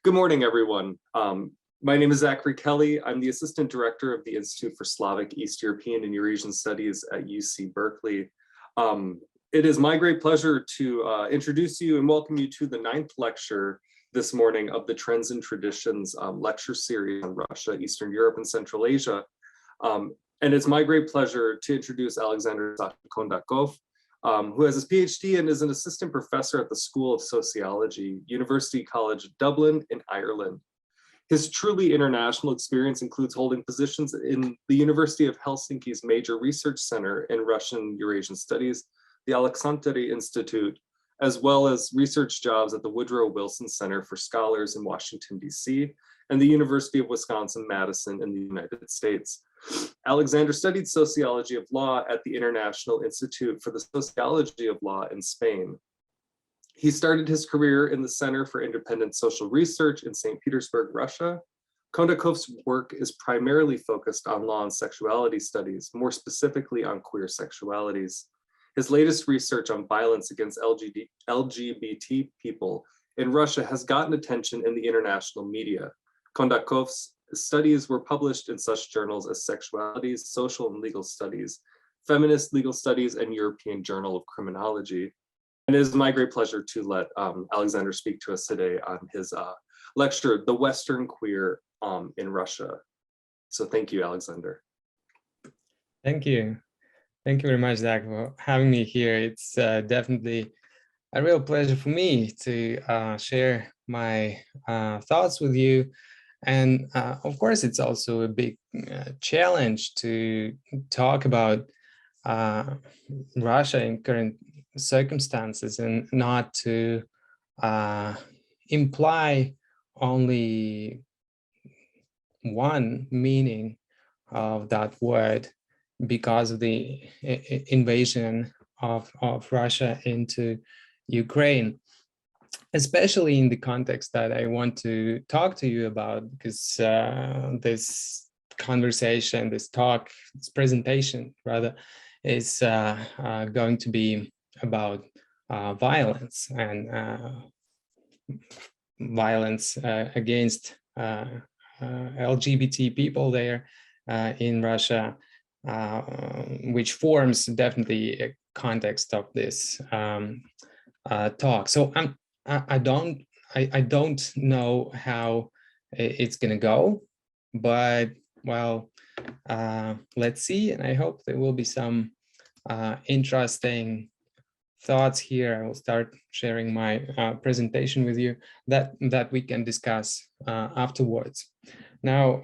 Good morning, everyone. My name is Zachary Kelly. I'm the Assistant Director of the Institute for Slavic, East European, and Eurasian Studies at UC Berkeley. It is my great pleasure to introduce you and welcome you to the 9th lecture this morning of the Trends and Traditions lecture series on Russia, Eastern Europe, and Central Asia. And it's my great pleasure to introduce Alexander Kondakov, who has his PhD and is an assistant professor at the School of Sociology, University College Dublin in Ireland. His truly international experience includes holding positions in the University of Helsinki's major research center in Russian Eurasian Studies, the Alexandria Institute, as well as research jobs at the Woodrow Wilson Center for Scholars in Washington, D.C., and the University of Wisconsin-Madison in the United States. Alexander studied sociology of law at the International Institute for the Sociology of Law in Spain. He started his career in the Center for Independent Social Research in St. Petersburg, Russia. Kondakov's work is primarily focused on law and sexuality studies, more specifically on queer sexualities. His latest research on violence against LGBT people in Russia has gotten attention in the international media. Kondakov's studies were published in such journals as Sexualities, Social and Legal Studies, Feminist Legal Studies, and European Journal of Criminology. And it is my great pleasure to let Alexander speak to us today on his lecture, The Western Queer in Russia. So thank you, Alexander. Thank you. Thank you very much, Zach, for having me here. It's definitely a real pleasure for me to share my thoughts with you. And of course, it's also a big challenge to talk about Russia in current circumstances and not to imply only one meaning of that word because of the invasion of Russia into Ukraine, especially in the context that I want to talk to you about, because this conversation, this talk, this presentation rather, is going to be about violence and violence against LGBT people there in Russia, which forms definitely a context of this talk. So I don't know how it's going to go, but well, let's see. And I hope there will be some interesting thoughts here. I will start sharing my presentation with you that we can discuss afterwards. Now,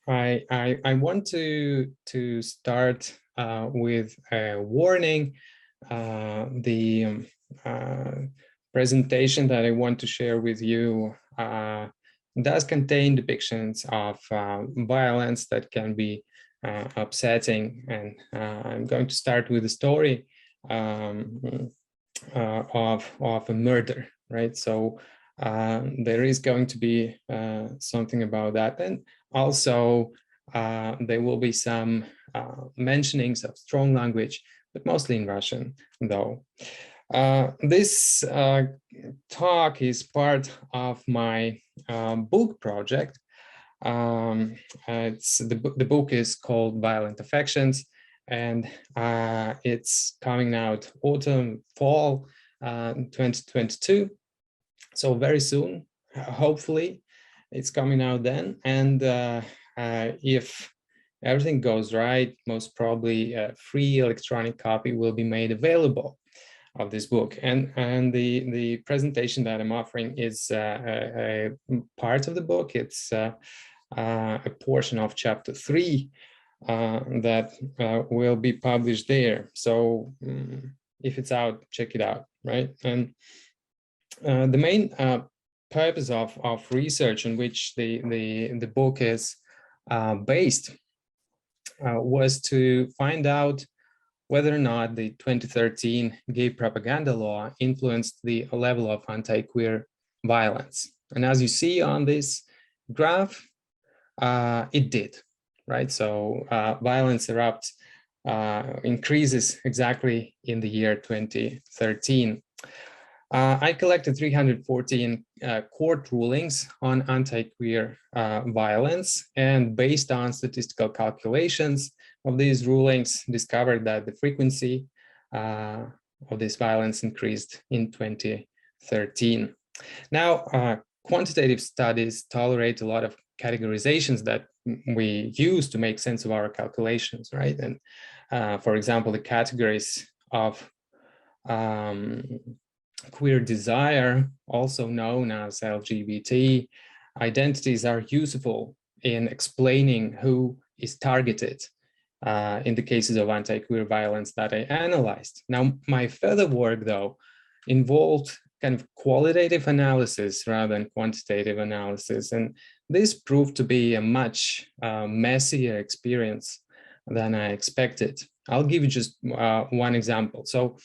I want to start with a warning. The presentation that I want to share with you does contain depictions of violence that can be upsetting, and I'm going to start with a story of a murder, right? So there is going to be something about that, and also there will be some mentionings of strong language, but mostly in Russian, though. This talk is part of my book project. The book is called Violent Affections, and it's coming out autumn, fall 2022. So very soon, hopefully, it's coming out then. And if everything goes right, most probably a free electronic copy will be made available of this book. And the presentation that I'm offering is a part of the book. It's a portion of chapter 3 that will be published there. So if it's out, check it out, right? And the main purpose of research on which the book is based was to find out whether or not the 2013 gay propaganda law influenced the level of anti-queer violence. And as you see on this graph, it did, right? So violence increases exactly in the year 2013. I collected 314 court rulings on anti-queer violence, and based on statistical calculations of these rulings, discovered that the frequency of this violence increased in 2013. Now, quantitative studies tolerate a lot of categorizations that we use to make sense of our calculations, right? And for example, the categories of queer desire, also known as LGBT identities, are useful in explaining who is targeted in the cases of anti-queer violence that I analyzed. Now, my further work, though, involved kind of qualitative analysis rather than quantitative analysis. And this proved to be a much messier experience than I expected. I'll give you just one example. So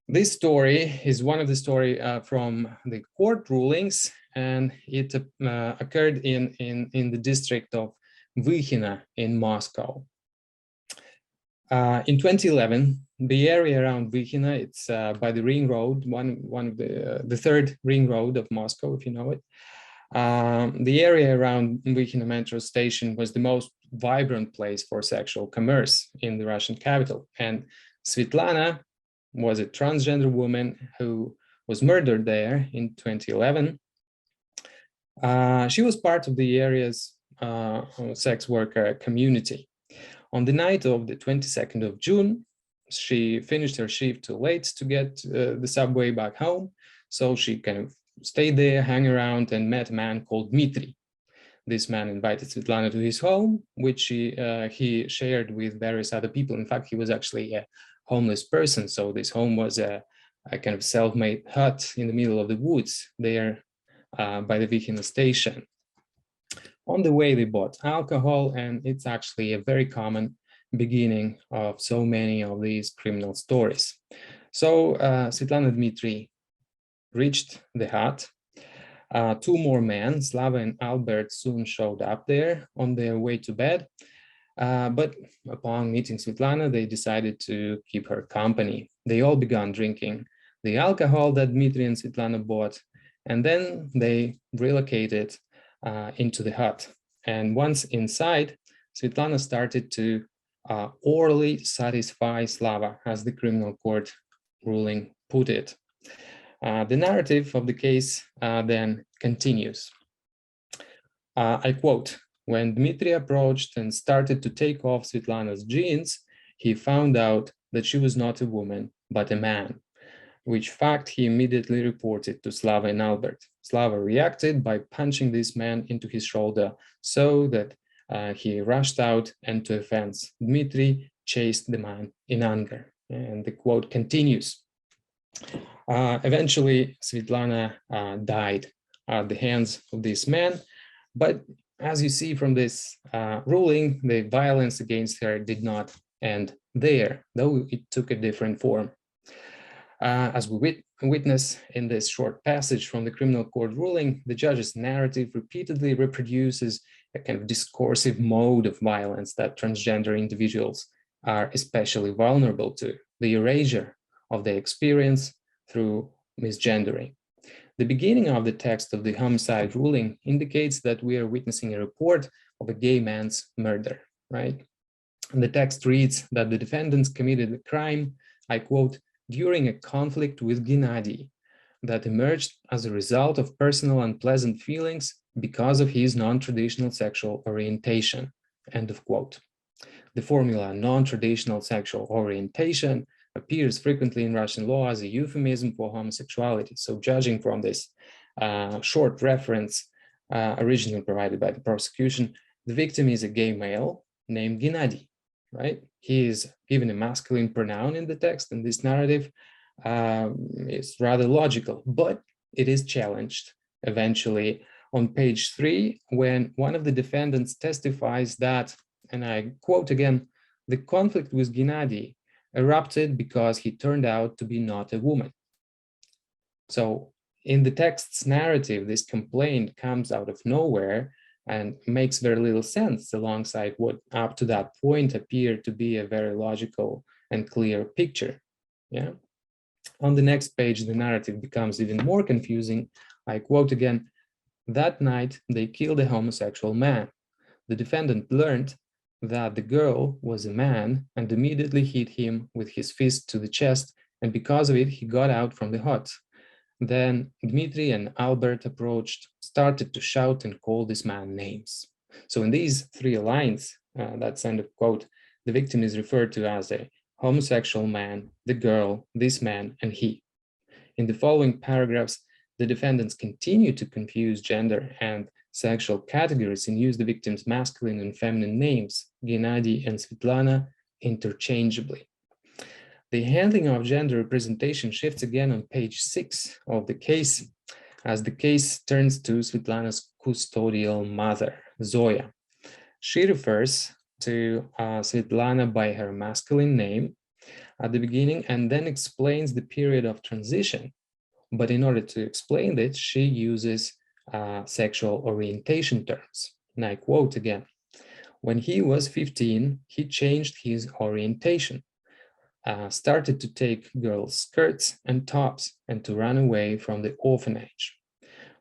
this story is one of the story from the court rulings, and it occurred in the district of Vykhina in Moscow. In 2011, the area around Vykhina, it's by the ring road, one of the third ring road of Moscow, if you know it. The area around Vykhina metro station was the most vibrant place for sexual commerce in the Russian capital. And Svetlana was a transgender woman who was murdered there in 2011. She was part of the area's sex worker community. On the night of the 22nd of June, she finished her shift too late to get the subway back home. So she kind of stayed there, hung around, and met a man called Dmitry. This man invited Svetlana to his home, which he shared with various other people. In fact, he was actually a homeless person. So this home was a kind of self-made hut in the middle of the woods there by the Vykhina station. On the way, they bought alcohol, and it's actually a very common beginning of so many of these criminal stories. So Svetlana and Dmitry reached the hut. Two more men, Slava and Albert, soon showed up there on their way to bed. But upon meeting Svetlana, they decided to keep her company. They all began drinking the alcohol that Dmitry and Svetlana bought, and then they relocated into the hut. And once inside, Svetlana started to orally satisfy Slava, as the criminal court ruling put it. The narrative of the case then continues. I quote, "When Dmitry approached and started to take off Svetlana's jeans, he found out that she was not a woman, but a man, which fact he immediately reported to Slava and Albert. Slava reacted by punching this man into his shoulder so that he rushed out and to a fence. Dmitry chased the man in anger." And the quote continues. Eventually, Svetlana died at the hands of this man, but as you see from this ruling, the violence against her did not end there, though it took a different form. As we witness in this short passage from the criminal court ruling, the judge's narrative repeatedly reproduces a kind of discursive mode of violence that transgender individuals are especially vulnerable to, the erasure of their experience through misgendering. The beginning of the text of the homicide ruling indicates that we are witnessing a report of a gay man's murder, right? And the text reads that the defendants committed the crime, I quote, "during a conflict with Gennady that emerged as a result of personal unpleasant feelings because of his non-traditional sexual orientation," end of quote. The formula non-traditional sexual orientation appears frequently in Russian law as a euphemism for homosexuality. So judging from this short reference originally provided by the prosecution, the victim is a gay male named Gennady, right? He is given a masculine pronoun in the text, and this narrative is rather logical, but it is challenged eventually on page 3, when one of the defendants testifies that, and I quote again, "the conflict with Gennady erupted because he turned out to be not a woman." So in the text's narrative, this complaint comes out of nowhere and makes very little sense alongside what up to that point appeared to be a very logical and clear picture. Yeah. On the next page, the narrative becomes even more confusing. I quote again, "That night, they killed a homosexual man. The defendant learned that the girl was a man and immediately hit him with his fist to the chest, and because of it, he got out from the hut. Then Dmitry and Albert approached, started to shout and call this man names." So in these three lines, that's end of quote, the victim is referred to as a homosexual man, the girl, this man, and he. In the following paragraphs, the defendants continue to confuse gender and sexual categories and use the victim's masculine and feminine names, Gennady and Svetlana, interchangeably. The handling of gender representation shifts again on page 6 of the case, as the case turns to Svetlana's custodial mother, Zoya. She refers to Svetlana by her masculine name at the beginning and then explains the period of transition. But in order to explain it, she uses sexual orientation terms. And I quote again, "When he was 15, he changed his orientation, started to take girls' skirts and tops and to run away from the orphanage."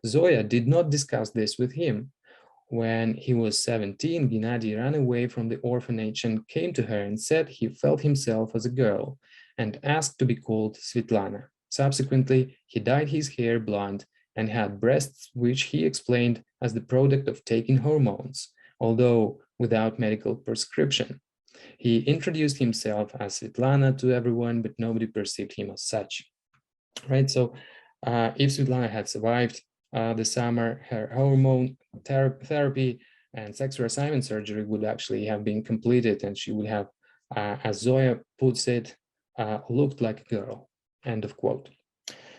Zoya did not discuss this with him. When he was 17, Gennady ran away from the orphanage and came to her and said he felt himself as a girl and asked to be called Svetlana. Subsequently, he dyed his hair blonde and had breasts, which he explained as the product of taking hormones, although without medical prescription. He introduced himself as Svetlana to everyone, but nobody perceived him as such. Right? So if Svetlana had survived the summer, her hormone therapy and sex reassignment surgery would actually have been completed, and she would have, as Zoya puts it, looked like a girl. End of quote.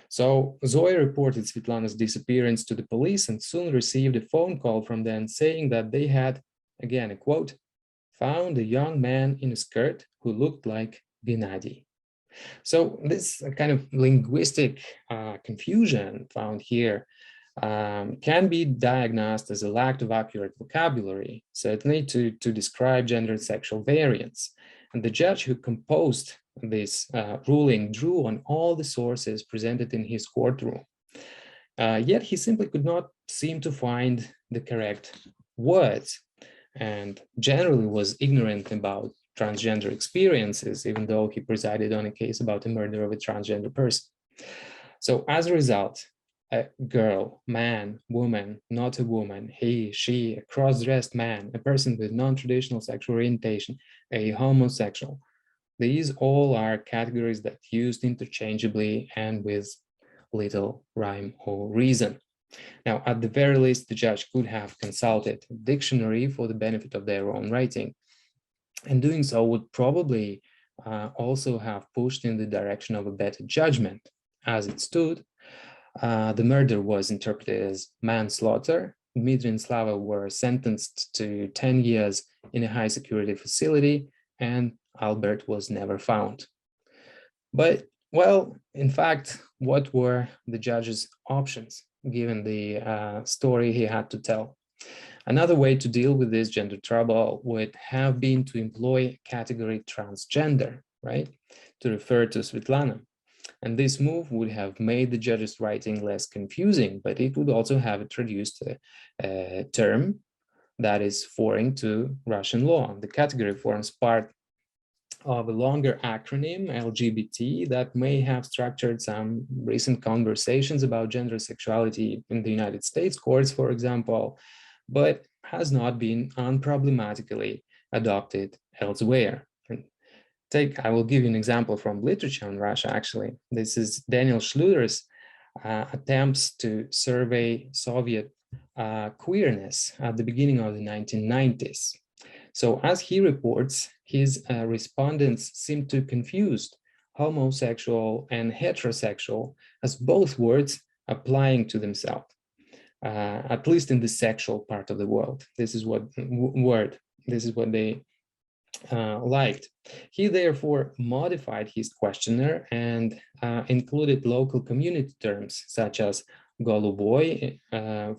So Zoya reported Svetlana's disappearance to the police and soon received a phone call from them saying that they had, again, a quote, "found a young man in a skirt who looked like Gennady." So this kind of linguistic confusion found here can be diagnosed as a lack of accurate vocabulary, certainly to describe gender and sexual variance. And the judge who composed this ruling drew on all the sources presented in his courtroom. Yet he simply could not seem to find the correct words and generally was ignorant about transgender experiences, even though he presided on a case about the murder of a transgender person. So as a result, a girl, man, woman, not a woman, he, she, a cross-dressed man, a person with non-traditional sexual orientation, a homosexual. These all are categories that used interchangeably and with little rhyme or reason. Now, at the very least, the judge could have consulted a dictionary for the benefit of their own writing. And doing so would probably also have pushed in the direction of a better judgment. As it stood, the murder was interpreted as manslaughter. Dmitry and Slava were sentenced to 10 years in a high security facility, and Albert was never found. But, well, in fact, what were the judge's options, given the story he had to tell? Another way to deal with this gender trouble would have been to employ category transgender, right, to refer to Svetlana. And this move would have made the judge's writing less confusing, but it would also have introduced a term that is foreign to Russian law. The category forms part of a longer acronym, LGBT, that may have structured some recent conversations about gender sexuality in the United States courts, for example, but has not been unproblematically adopted elsewhere. I will give you an example from literature in Russia, actually. This is Daniel Schluter's attempts to survey Soviet queerness at the beginning of the 1990s. So as he reports, his respondents seem to confuse homosexual and heterosexual as both words applying to themselves, at least in the sexual part of the world. This is what they liked. He therefore modified his questionnaire and included local community terms such as goluboy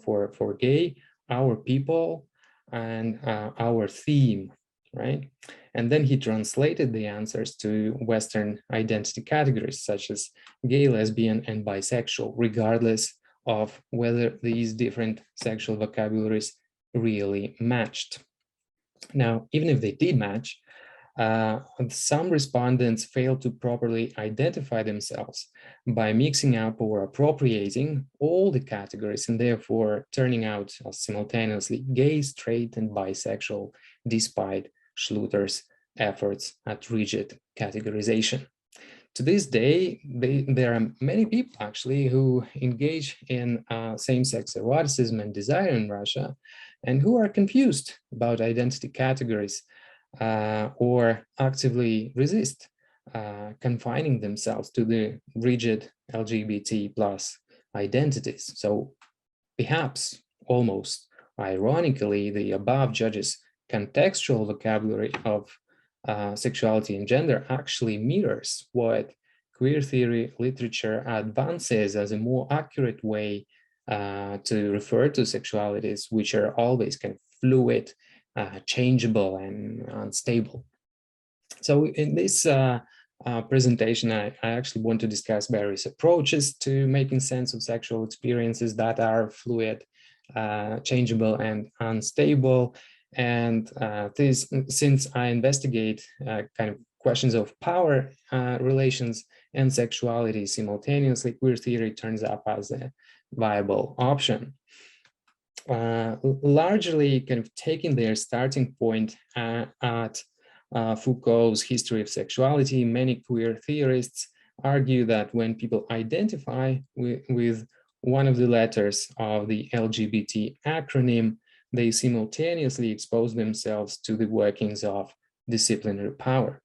for gay, our people, and our theme. right? And then he translated the answers to Western identity categories such as gay, lesbian, and bisexual, regardless of whether these different sexual vocabularies really matched. Now, even if they did match, some respondents failed to properly identify themselves by mixing up or appropriating all the categories and therefore turning out as simultaneously gay, straight, and bisexual, despite Schluter's efforts at rigid categorization. To this day, there are many people actually who engage in same-sex eroticism and desire in Russia and who are confused about identity categories or actively resist confining themselves to the rigid LGBT plus identities. So perhaps almost ironically, the above judges' contextual vocabulary of sexuality and gender actually mirrors what queer theory literature advances as a more accurate way to refer to sexualities, which are always kind of fluid, changeable, and unstable. So in this presentation, I actually want to discuss various approaches to making sense of sexual experiences that are fluid, changeable, and unstable. And since I investigate kind of questions of power relations and sexuality simultaneously, queer theory turns up as a viable option. Largely kind of taking their starting point at Foucault's history of sexuality, many queer theorists argue that when people identify with one of the letters of the LGBT acronym, they simultaneously expose themselves to the workings of disciplinary power.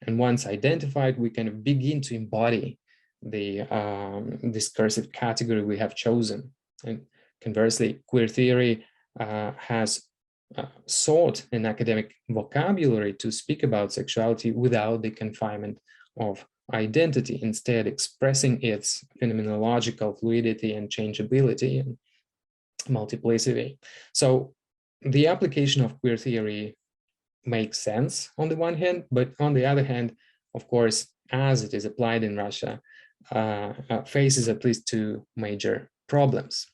And once identified, we kind of begin to embody the discursive category we have chosen. And conversely, queer theory has sought an academic vocabulary to speak about sexuality without the confinement of identity, instead expressing its phenomenological fluidity and changeability and multiplicity. So the application of queer theory makes sense on the one hand, but on the other hand, of course, as it is applied in Russia, faces at least two major problems.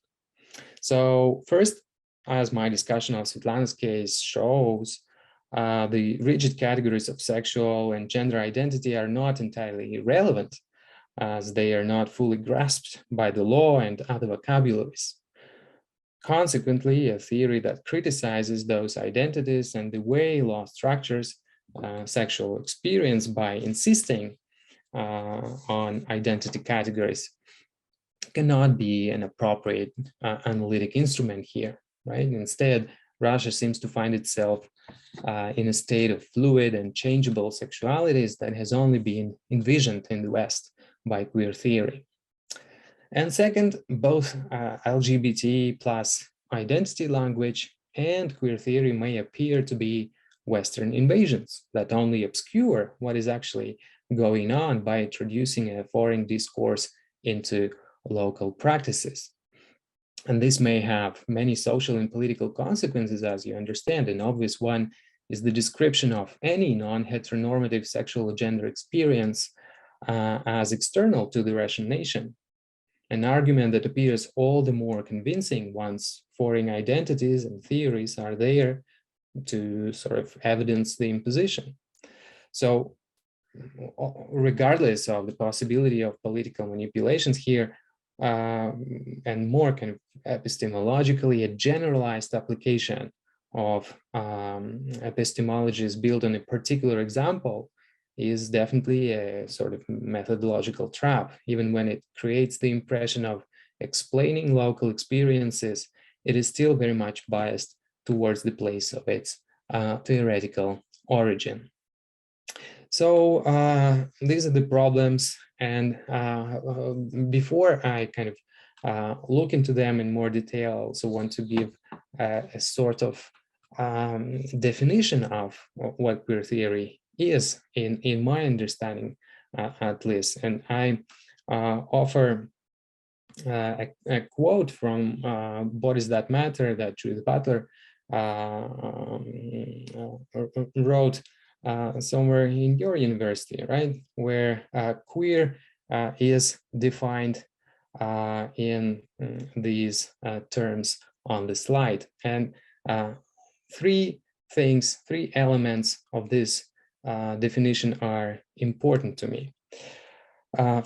So first, as my discussion of Svetlana's case shows, the rigid categories of sexual and gender identity are not entirely irrelevant, as they are not fully grasped by the law and other vocabularies. Consequently, a theory that criticizes those identities and the way law structures sexual experience by insisting on identity categories cannot be an appropriate analytic instrument here, right? Instead, Russia seems to find itself in a state of fluid and changeable sexualities that has only been envisioned in the West by queer theory. And second, both LGBT plus identity language and queer theory may appear to be Western invasions that only obscure what is actually going on by introducing a foreign discourse into local practices. And this may have many social and political consequences, as you understand. An obvious one is the description of any non-heteronormative sexual gender experience as external to the Russian nation. An argument that appears all the more convincing once foreign identities and theories are there to sort of evidence the imposition. So regardless of the possibility of political manipulations here, and more kind of epistemologically, a generalized application of epistemologies built on a particular example is definitely a sort of methodological trap. Even when it creates the impression of explaining local experiences, it is still very much biased towards the place of its theoretical origin. So these are the problems, and before I kind of look into them in more detail, I also want to give a sort of definition of what queer theory is in my understanding, at least. And I offer a quote from Bodies That Matter that Judith Butler wrote somewhere in your university, right? Where queer is defined in these terms on the slide. And three elements of this definition are important to me.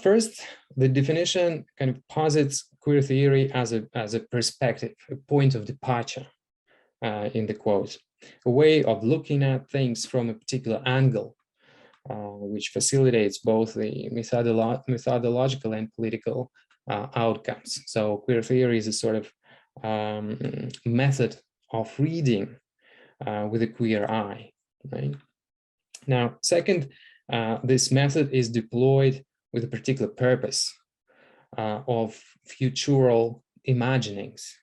First, the definition kind of posits queer theory as a perspective, a point of departure in the quote, a way of looking at things from a particular angle, which facilitates both the methodological and political outcomes. So queer theory is a sort of method of reading with a queer eye, right? Now, second, this method is deployed with a particular purpose of futural imaginings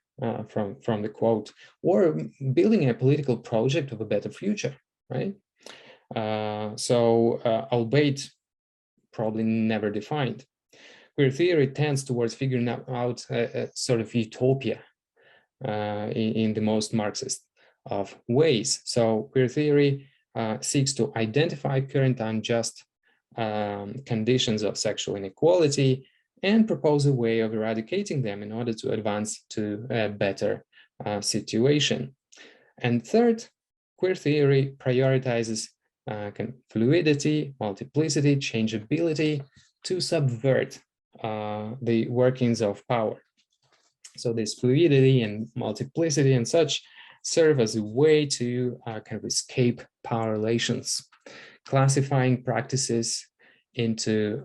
from the quote, or building a political project of a better future, right? Albeit probably never defined. Queer theory tends towards figuring out a sort of utopia in the most Marxist of ways. So queer theory seeks to identify current unjust conditions of sexual inequality and propose a way of eradicating them in order to advance to a better situation. And third, queer theory prioritizes fluidity, multiplicity, changeability to subvert the workings of power. So this fluidity and multiplicity and such serve as a way to kind of escape power relations, classifying practices into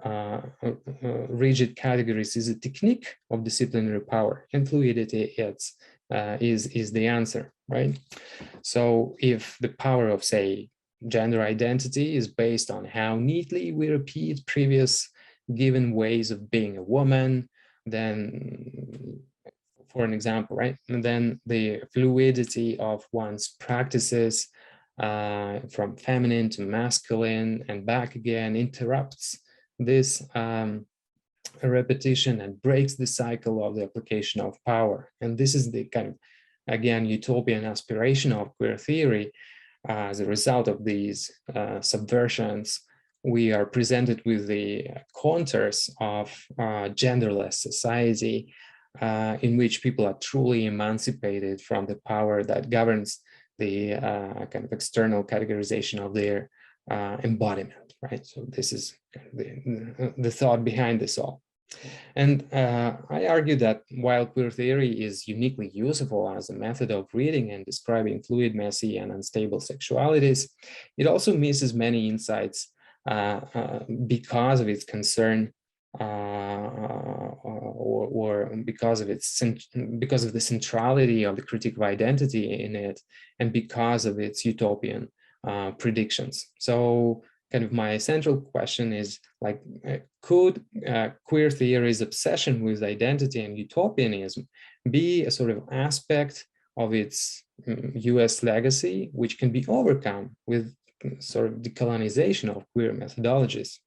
rigid categories is a technique of disciplinary power, and fluidity is the answer, right? So if the power of, say, gender identity is based on how neatly we repeat previous given ways of being a woman, then, for an example, right, and then the fluidity of one's practices from feminine to masculine and back again interrupts this repetition and breaks the cycle of the application of power. And this is the kind of, again, utopian aspiration of queer theory. As a result of these subversions, we are presented with the contours of genderless society in which people are truly emancipated from the power that governs the kind of external categorization of their embodiment, right? So this is the thought behind this all. And I argue that while queer theory is uniquely useful as a method of reading and describing fluid, messy, and unstable sexualities, it also misses many insights because of its concern or because of the centrality of the critique of identity in it, and because of its utopian predictions. So kind of my central question is, like, could queer theory's obsession with identity and utopianism be a sort of aspect of its US legacy, which can be overcome with sort of decolonization of queer methodologies?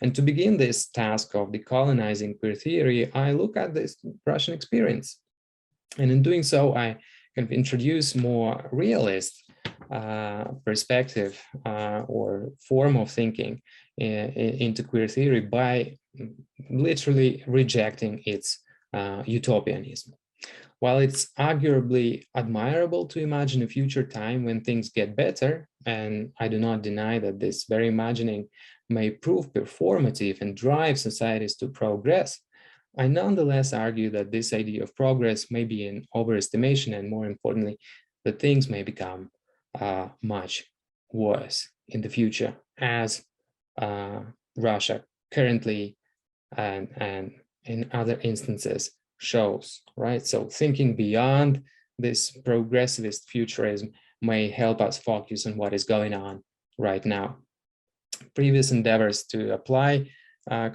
And to begin this task of decolonizing queer theory, I look at this Russian experience. And in doing so, I kind of introduce more realist perspective or form of thinking into queer theory by literally rejecting its utopianism. While it's arguably admirable to imagine a future time when things get better, and I do not deny that this very imagining may prove performative and drive societies to progress, I nonetheless argue that this idea of progress may be an overestimation, and more importantly, that things may become much worse in the future, as Russia currently and in other instances shows, right? So thinking beyond this progressivist futurism may help us focus on what is going on right now. Previous endeavors to apply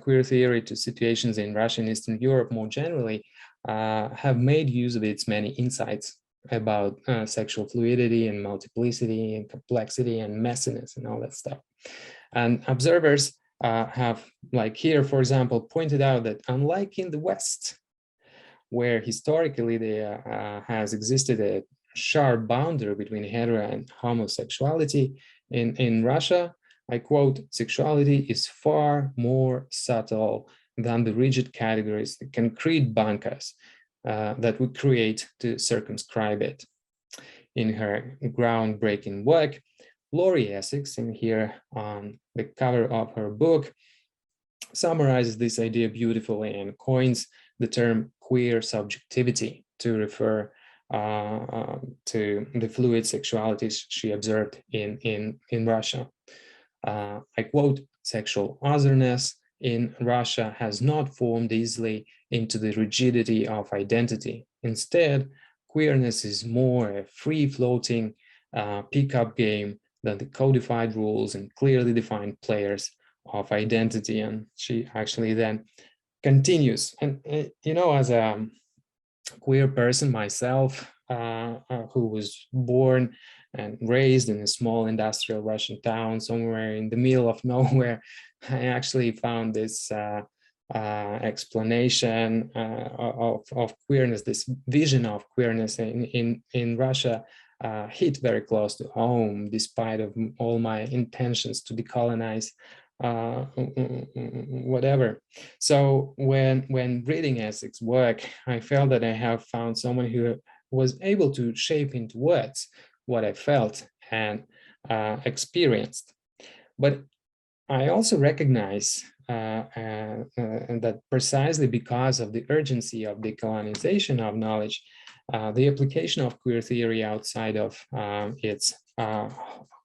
queer theory to situations in Russia and Eastern Europe more generally have made use of its many insights about sexual fluidity and multiplicity and complexity and messiness and all that stuff. And observers have, like here, for example, pointed out that unlike in the West, where historically there has existed a sharp boundary between hetero and homosexuality. In Russia, I quote, "Sexuality is far more subtle than the rigid categories, the concrete bunkers that we create to circumscribe it." In her groundbreaking work, Laurie Essex, in here on the cover of her book, summarizes this idea beautifully and coins the term queer subjectivity to refer to the fluid sexualities she observed in Russia. I quote, "Sexual otherness in Russia has not formed easily into the rigidity of identity. Instead, queerness is more a free-floating pickup game than the codified rules and clearly defined players of identity." And she actually then continues. And, you know, as a queer person myself, who was born and raised in a small industrial Russian town somewhere in the middle of nowhere, I actually found this explanation of queerness, this vision of queerness in Russia, hit very close to home, despite of all my intentions to decolonize whatever. So when reading Essex's work, I felt that I have found someone who was able to shape into words what I felt and experienced. But I also recognize that precisely because of the urgency of decolonization of knowledge, the application of queer theory outside of its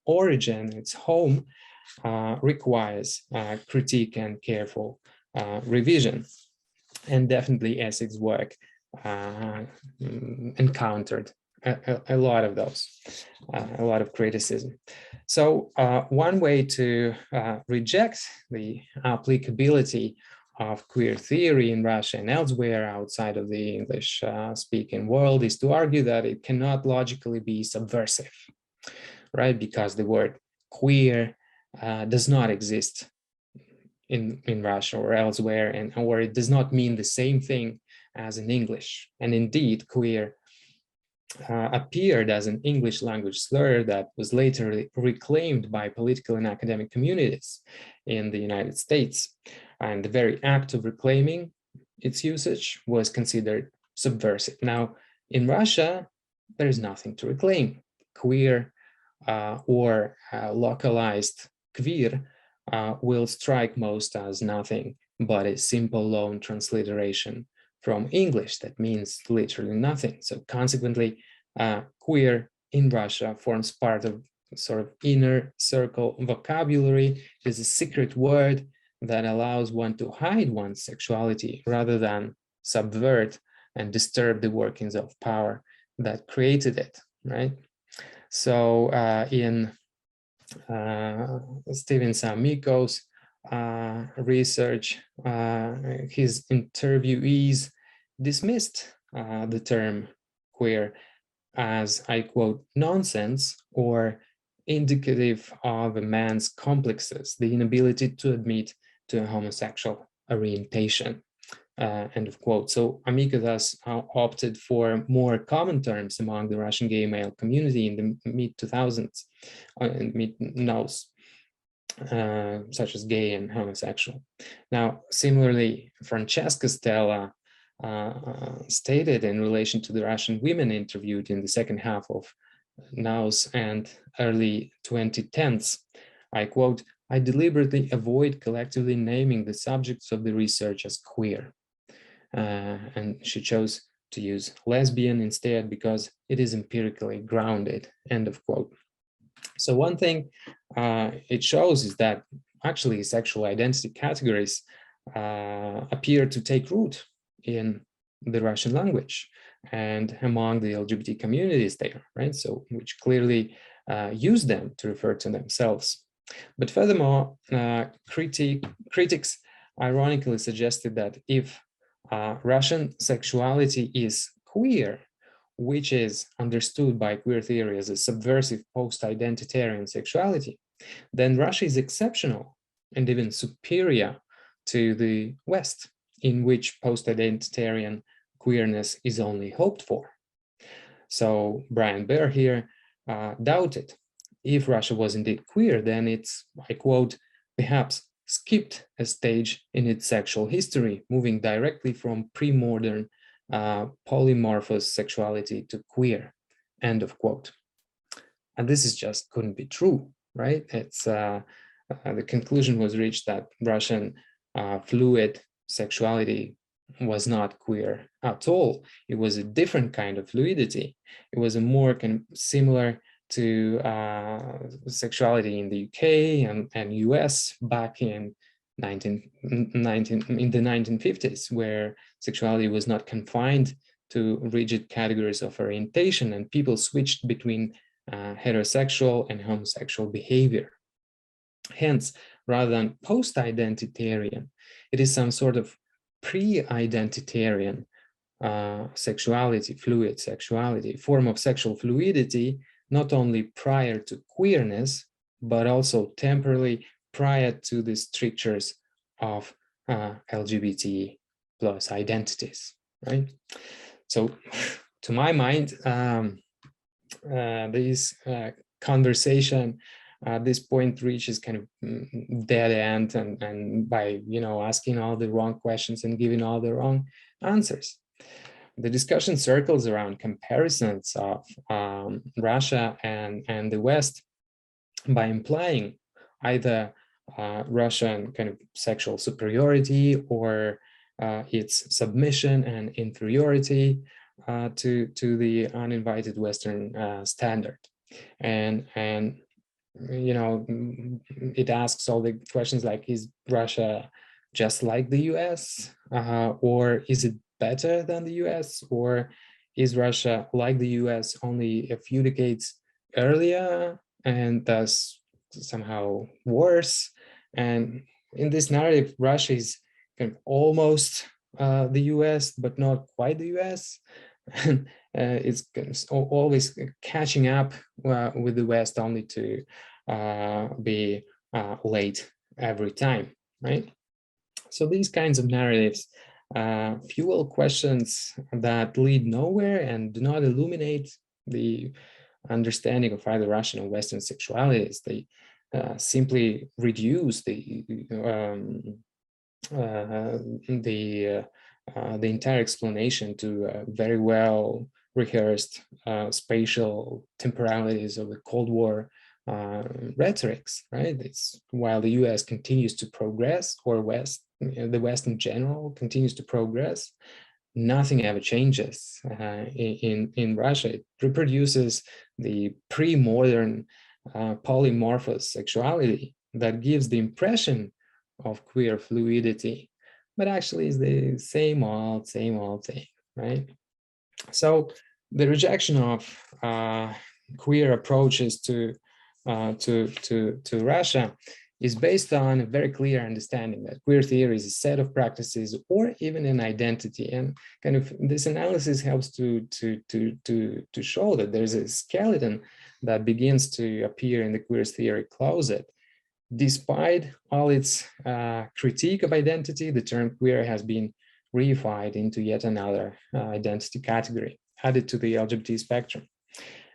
origin, its home, requires critique and careful revision. And definitely Essex's work encountered a lot of those, a lot of criticism. So one way to reject the applicability of queer theory in Russia and elsewhere outside of the English-speaking world is to argue that it cannot logically be subversive, right? Because the word queer does not exist in Russia or elsewhere, or it does not mean the same thing as in English. And indeed, queer appeared as an English language slur that was later reclaimed by political and academic communities in the United States. And the very act of reclaiming its usage was considered subversive. Now, in Russia, there is nothing to reclaim. Queer or localized queer will strike most as nothing but a simple loan transliteration from English that means literally nothing. So consequently, queer in Russia forms part of sort of inner circle vocabulary. It is a secret word that allows one to hide one's sexuality rather than subvert and disturb the workings of power that created it, right? So in Steven Samiko's research, his interviewees dismissed the term queer as, I quote, nonsense or indicative of a man's complexes, the inability to admit to a homosexual orientation, end of quote. So Amiko thus opted for more common terms among the Russian gay male community in the mid-2000s, and mid-nows, such as gay and homosexual. Now, similarly, Francesca Stella stated in relation to the Russian women interviewed in the second half of nows and early 2010s, I quote, "I deliberately avoid collectively naming the subjects of the research as queer." And she chose to use lesbian instead because it is empirically grounded, end of quote. So one thing it shows is that actually sexual identity categories appear to take root in the Russian language and among the LGBT communities there, right? So which clearly use them to refer to themselves. But furthermore, critics ironically suggested that if Russian sexuality is queer, which is understood by queer theory as a subversive post-identitarian sexuality, then Russia is exceptional and even superior to the West, in which post-identitarian queerness is only hoped for. So Brian Baer here doubted if Russia was indeed queer, then it's, I quote, perhaps skipped a stage in its sexual history, moving directly from pre-modern polymorphous sexuality to queer, end of quote. And this is just couldn't be true, right? It's the conclusion was reached that Russian fluid sexuality was not queer at all. It was a different kind of fluidity. It was a more kind of similar to sexuality in the UK and US back in the 1950s, where sexuality was not confined to rigid categories of orientation, and people switched between heterosexual and homosexual behavior. Hence, rather than post-identitarian, it is some sort of pre-identitarian sexuality, fluid sexuality, form of sexual fluidity, not only prior to queerness, but also temporarily prior to the strictures of LGBT plus identities, right? So to my mind, this conversation at this point reaches kind of dead end, and by asking all the wrong questions and giving all the wrong answers. The discussion circles around comparisons of Russia and the West by implying either Russian kind of sexual superiority or its submission and inferiority to the uninvited Western standard. And it asks all the questions like, is Russia just like the US, or is it better than the US, or is Russia like the US only a few decades earlier and thus somehow worse? And in this narrative, Russia is kind of almost the US, but not quite the US. And it's always catching up with the West, only to be late every time, right? So these kinds of narratives fuel questions that lead nowhere and do not illuminate the understanding of either Russian or Western sexualities. They simply reduce the entire explanation to very well rehearsed spatial temporalities of the Cold War rhetorics, right? It's while the US continues to progress, or the West in general continues to progress, nothing ever changes. In Russia, it reproduces the pre-modern polymorphous sexuality that gives the impression of queer fluidity, but actually is the same old thing, right? So the rejection of queer approaches to Russia is based on a very clear understanding that queer theory is a set of practices or even an identity. And kind of this analysis helps to show that there's a skeleton that begins to appear in the queer theory closet. Despite all its critique of identity, the term queer has been reified into yet another identity category added to the LGBT spectrum.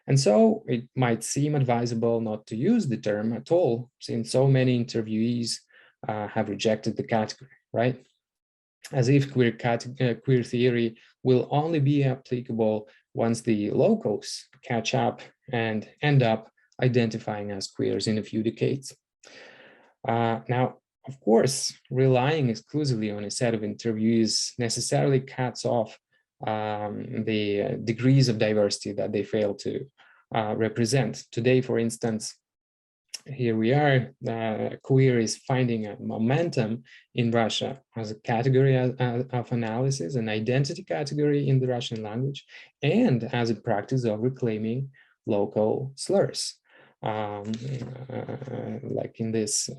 And so it might seem advisable not to use the term at all, since so many interviewees have rejected the category, right? As if queer theory will only be applicable once the locals catch up and end up identifying as queers in a few decades. Now, of course, relying exclusively on a set of interviewees necessarily cuts off the degrees of diversity that they fail to represent. Today, for instance, here we are, queer is finding a momentum in Russia as a category of analysis, an identity category in the Russian language, and as a practice of reclaiming local slurs, like in this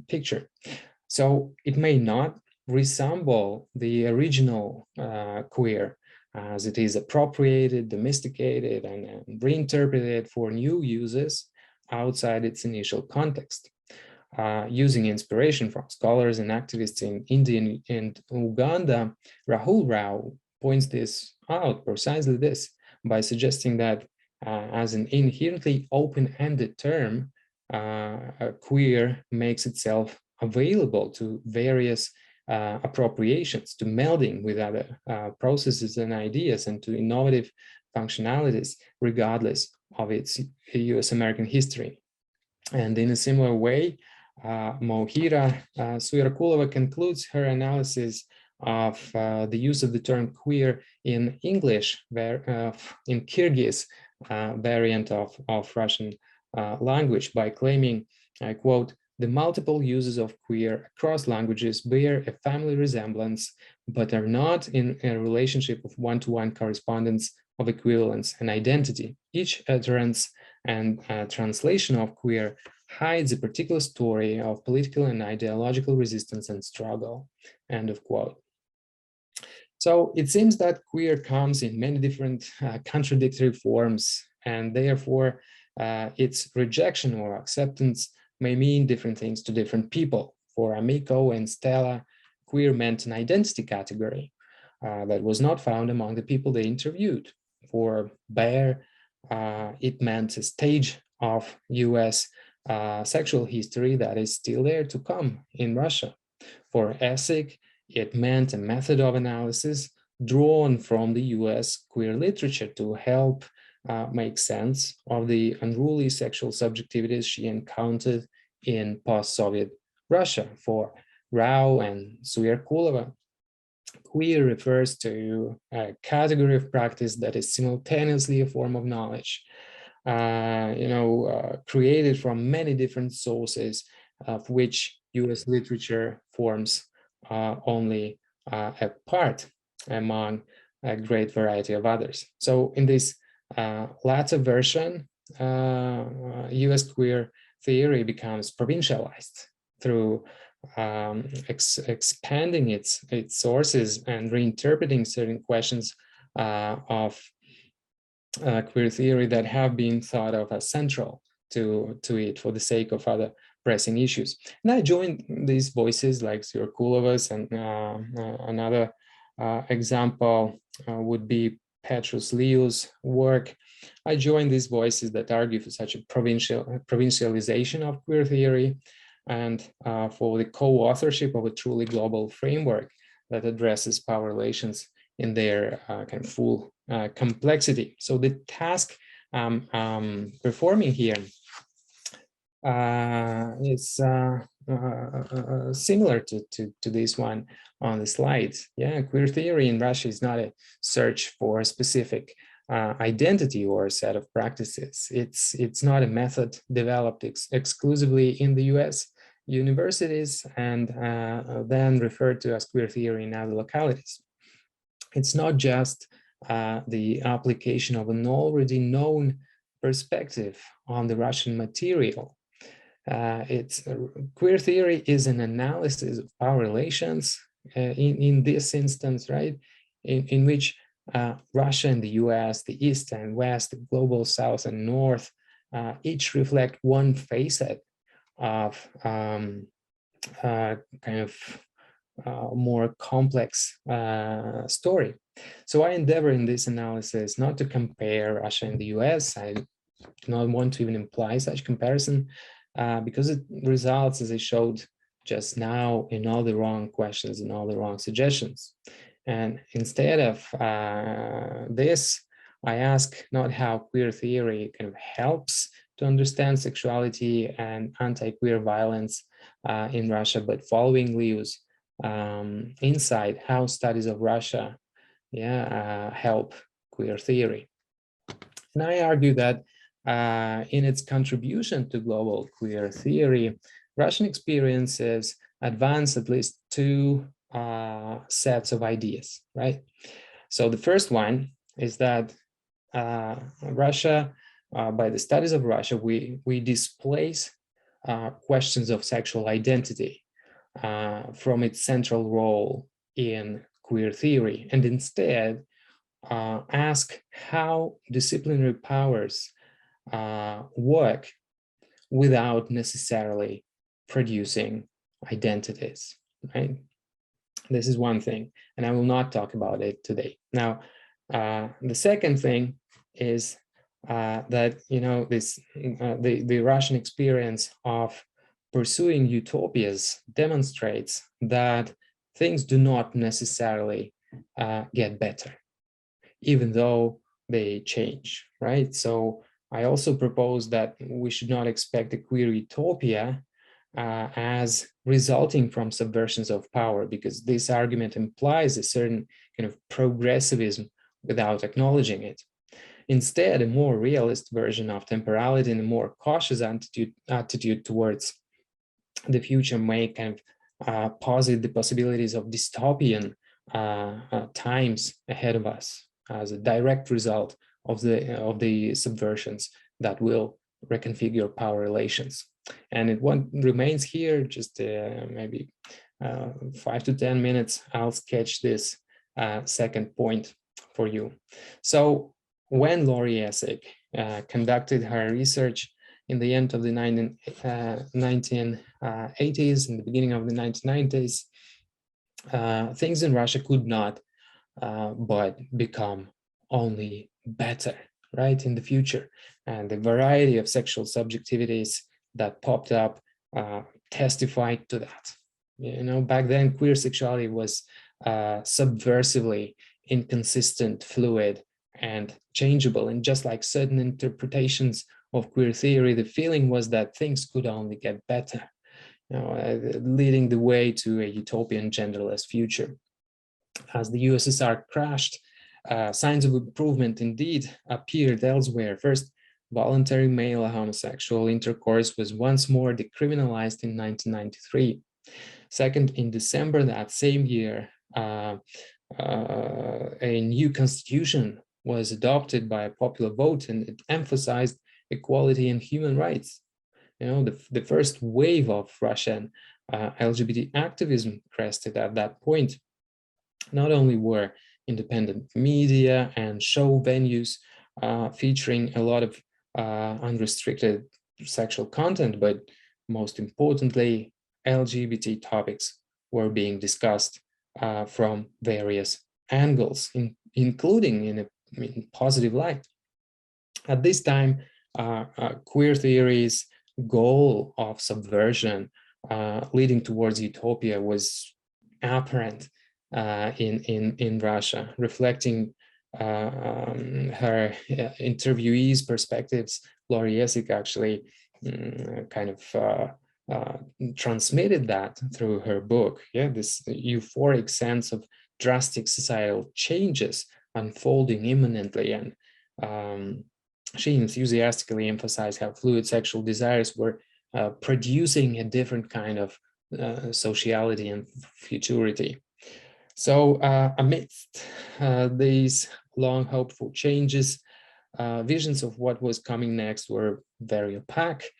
picture. So it may not resemble the original queer, as it is appropriated, domesticated, and reinterpreted for new uses outside its initial context. Using inspiration from scholars and activists in India and Uganda, Rahul Rao points this out, precisely this. by suggesting that as an inherently open-ended term, queer makes itself available to various appropriations, to melding with other processes and ideas, and to innovative functionalities, regardless of its US American history. And in a similar way, Mohira Suyarakulova concludes her analysis of the use of the term queer in English, in Kyrgyz variant of Russian language, by claiming, I quote, "The multiple uses of queer across languages bear a family resemblance, but are not in a relationship of one-to-one correspondence of equivalence and identity. Each utterance and translation of queer hides a particular story of political and ideological resistance and struggle," end of quote. So it seems that queer comes in many different contradictory forms, and therefore its rejection or acceptance may mean different things to different people. For Amico and Stella, queer meant an identity category that was not found among the people they interviewed. For Baer, it meant a stage of US sexual history that is still there to come in Russia. For Essig, it meant a method of analysis drawn from the US queer literature to help make sense of the unruly sexual subjectivities she encountered in post-Soviet Russia. For Rao and Suyarkulova, queer refers to a category of practice that is simultaneously a form of knowledge, created from many different sources, of which US literature forms only a part among a great variety of others. So in this latter version, US queer theory becomes provincialized through expanding its sources and reinterpreting certain questions of queer theory that have been thought of as central to it for the sake of other pressing issues. And I joined these voices like Suyarkulova's, and another example would be Petrus Liu's work. I joined these voices that argue for such a provincialization of queer theory, and for the co-authorship of a truly global framework that addresses power relations in their kind of full complexity. So the task I'm performing here is similar to this one on the slides. Yeah, queer theory in Russia is not a search for a specific identity or a set of practices. It's not a method developed exclusively in the US universities and then referred to as queer theory in other localities. It's not just the application of an already known perspective on the Russian material. Queer theory is an analysis of power relations in this instance, right? In which Russia and the US, the East and West, the global South and North, each reflect one facet of kind of more complex story. So I endeavor in this analysis not to compare Russia and the US. I do not want to even imply such comparison because it results, as I showed just now, in all the wrong questions and all the wrong suggestions. And instead of this, I ask not how queer theory kind of helps to understand sexuality and anti-queer violence in Russia, but following Liu's insight, how studies of Russia help queer theory. And I argue that in its contribution to global queer theory, Russian experiences advance at least two sets of ideas, right? So the first one is that Russia, by the studies of Russia, we displace questions of sexual identity from its central role in queer theory, and instead ask how disciplinary powers work without necessarily producing identities, right? This is one thing, and I will not talk about it today. Now, the second thing is that, you know, the Russian experience of pursuing utopias demonstrates that things do not necessarily get better, even though they change, right? So I also propose that we should not expect a queer utopia as resulting from subversions of power, because this argument implies a certain kind of progressivism without acknowledging it. Instead, a more realist version of temporality and a more cautious attitude towards the future may kind of posit the possibilities of dystopian times ahead of us as a direct result of the subversions that will reconfigure power relations. And it remains here just maybe 5 to 10 minutes. I'll sketch this second point for you. So when Lori Essig conducted her research in the end of the 1980s, in the beginning of the 1990s, things in Russia could not but become only better, right, in the future. And the variety of sexual subjectivities that popped up testified to that. You know, back then, queer sexuality was subversively inconsistent, fluid, and changeable. And just like certain interpretations of queer theory, the feeling was that things could only get better, you know, leading the way to a utopian genderless future. As the USSR crashed, signs of improvement indeed appeared elsewhere. First, voluntary male homosexual intercourse was once more decriminalized in 1993. Second, in December that same year, a new constitution was adopted by a popular vote, and it emphasized equality and human rights. You know, the first wave of Russian LGBT activism crested at that point. Not only were independent media and show venues featuring a lot of unrestricted sexual content, but most importantly, LGBT topics were being discussed from various angles, including in a positive light. At this time, queer theory's goal of subversion leading towards utopia was apparent in Russia, reflecting her interviewees' perspectives. Lori Essig actually kind of transmitted that through her book. Yeah, this euphoric sense of drastic societal changes unfolding imminently, and she enthusiastically emphasized how fluid sexual desires were producing a different kind of sociality and futurity. So amidst these long hopeful changes, visions of what was coming next were very opaque.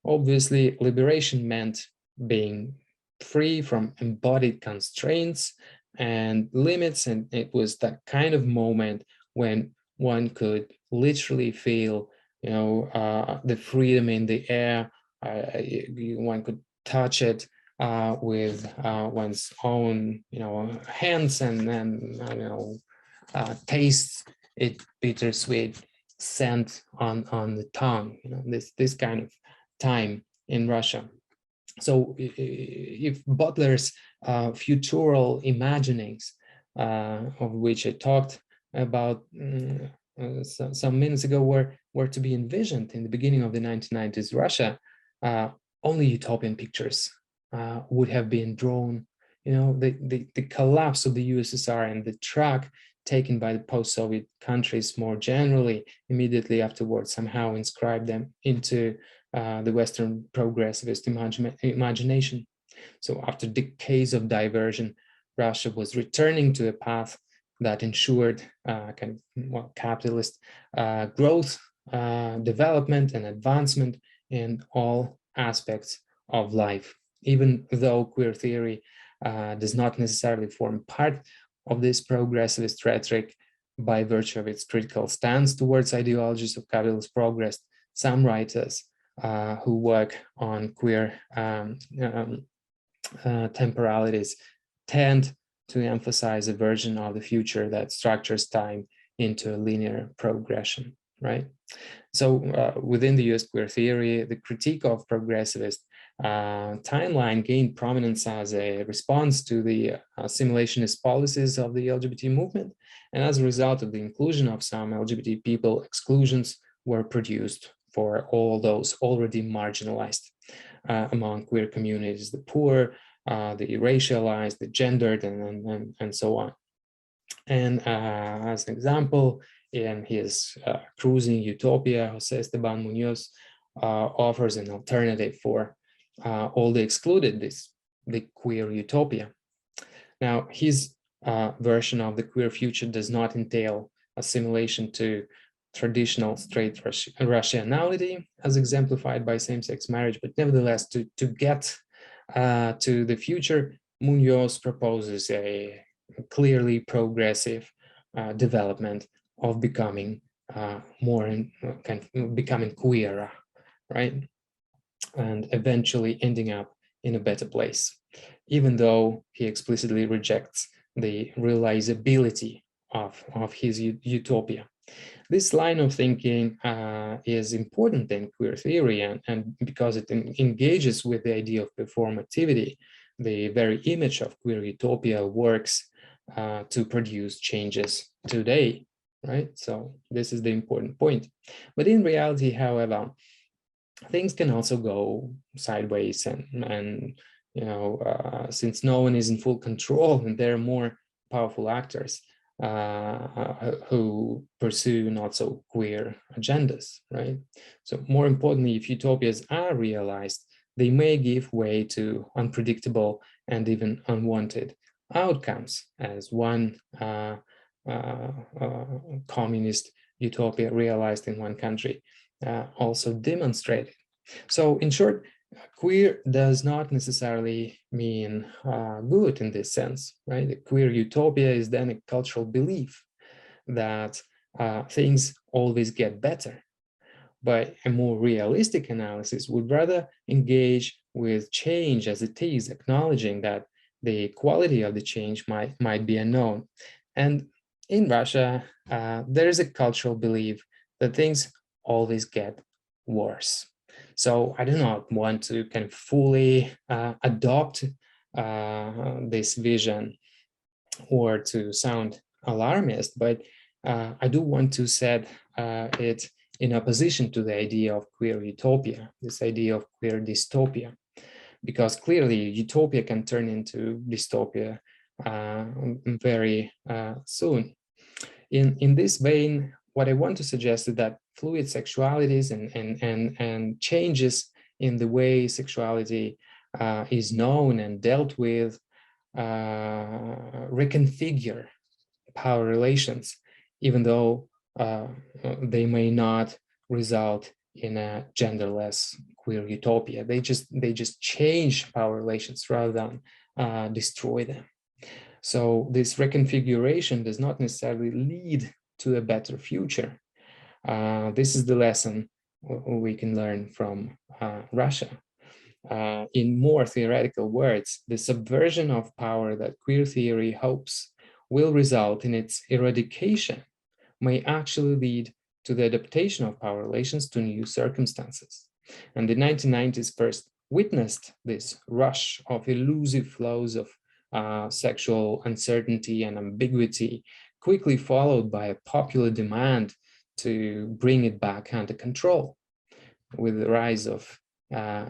Obviously, liberation meant being free from embodied constraints and limits, and it was that kind of moment when one could literally feel, you know, the freedom in the air. One could touch it with one's own, you know, hands, and then, you know, taste it bittersweet scent on the tongue. You know, this kind of time in Russia. So if Butler's futural imaginings, of which I talked about some minutes ago, were to be envisioned in the beginning of the 1990s Russia, only utopian pictures would have been drawn. You know, the collapse of the USSR and the track taken by the post-Soviet countries more generally immediately afterwards somehow inscribed them into the Western progressivist imagination. So after decades of diversion, Russia was returning to a path that ensured kind of capitalist growth, development, and advancement in all aspects of life. Even though queer theory does not necessarily form part of this progressivist rhetoric by virtue of its critical stance towards ideologies of capitalist progress, some writers who work on queer temporalities tend to emphasize a version of the future that structures time into a linear progression. right? So within the US queer theory, the critique of progressivist timeline gained prominence as a response to the assimilationist policies of the LGBT movement. And as a result of the inclusion of some LGBT people, exclusions were produced for all those already marginalized among queer communities, the poor, the racialized, the gendered, and so on. And as an example, in his cruising Utopia, José Esteban Muñoz offers an alternative for all the excluded, the queer utopia. Now, his version of the queer future does not entail assimilation to traditional straight rationality as exemplified by same-sex marriage, but nevertheless, to get to the future, Muñoz proposes a clearly progressive development of becoming becoming queer, right? And eventually ending up in a better place, even though he explicitly rejects the realizability of his utopia. This line of thinking is important in queer theory, and because it engages with the idea of performativity, the very image of queer utopia works to produce changes today, right? So this is the important point. But in reality, however, things can also go sideways, and you know, since no one is in full control and there are more powerful actors who pursue not so queer agendas, right? So more importantly, if utopias are realized, they may give way to unpredictable and even unwanted outcomes, as one communist utopia realized in one country also demonstrated. So in short, queer does not necessarily mean good in this sense, right? The queer utopia is then a cultural belief that things always get better. But a more realistic analysis would rather engage with change as it is, acknowledging that the quality of the change might be unknown. And in Russia, there is a cultural belief that things always get worse. So I do not want to kind of fully adopt this vision or to sound alarmist, but I do want to set it in opposition to the idea of queer utopia, this idea of queer dystopia, because clearly utopia can turn into dystopia very soon. In this vein, what I want to suggest is that fluid sexualities and changes in the way sexuality is known and dealt with reconfigure power relations, even though they may not result in a genderless queer utopia. They just change power relations rather than destroy them. So this reconfiguration does not necessarily lead to a better future. This is the lesson we can learn from Russia. In more theoretical words, the subversion of power that queer theory hopes will result in its eradication may actually lead to the adaptation of power relations to new circumstances. And the 1990s first witnessed this rush of elusive flows of sexual uncertainty and ambiguity, quickly followed by a popular demand to bring it back under control with the rise of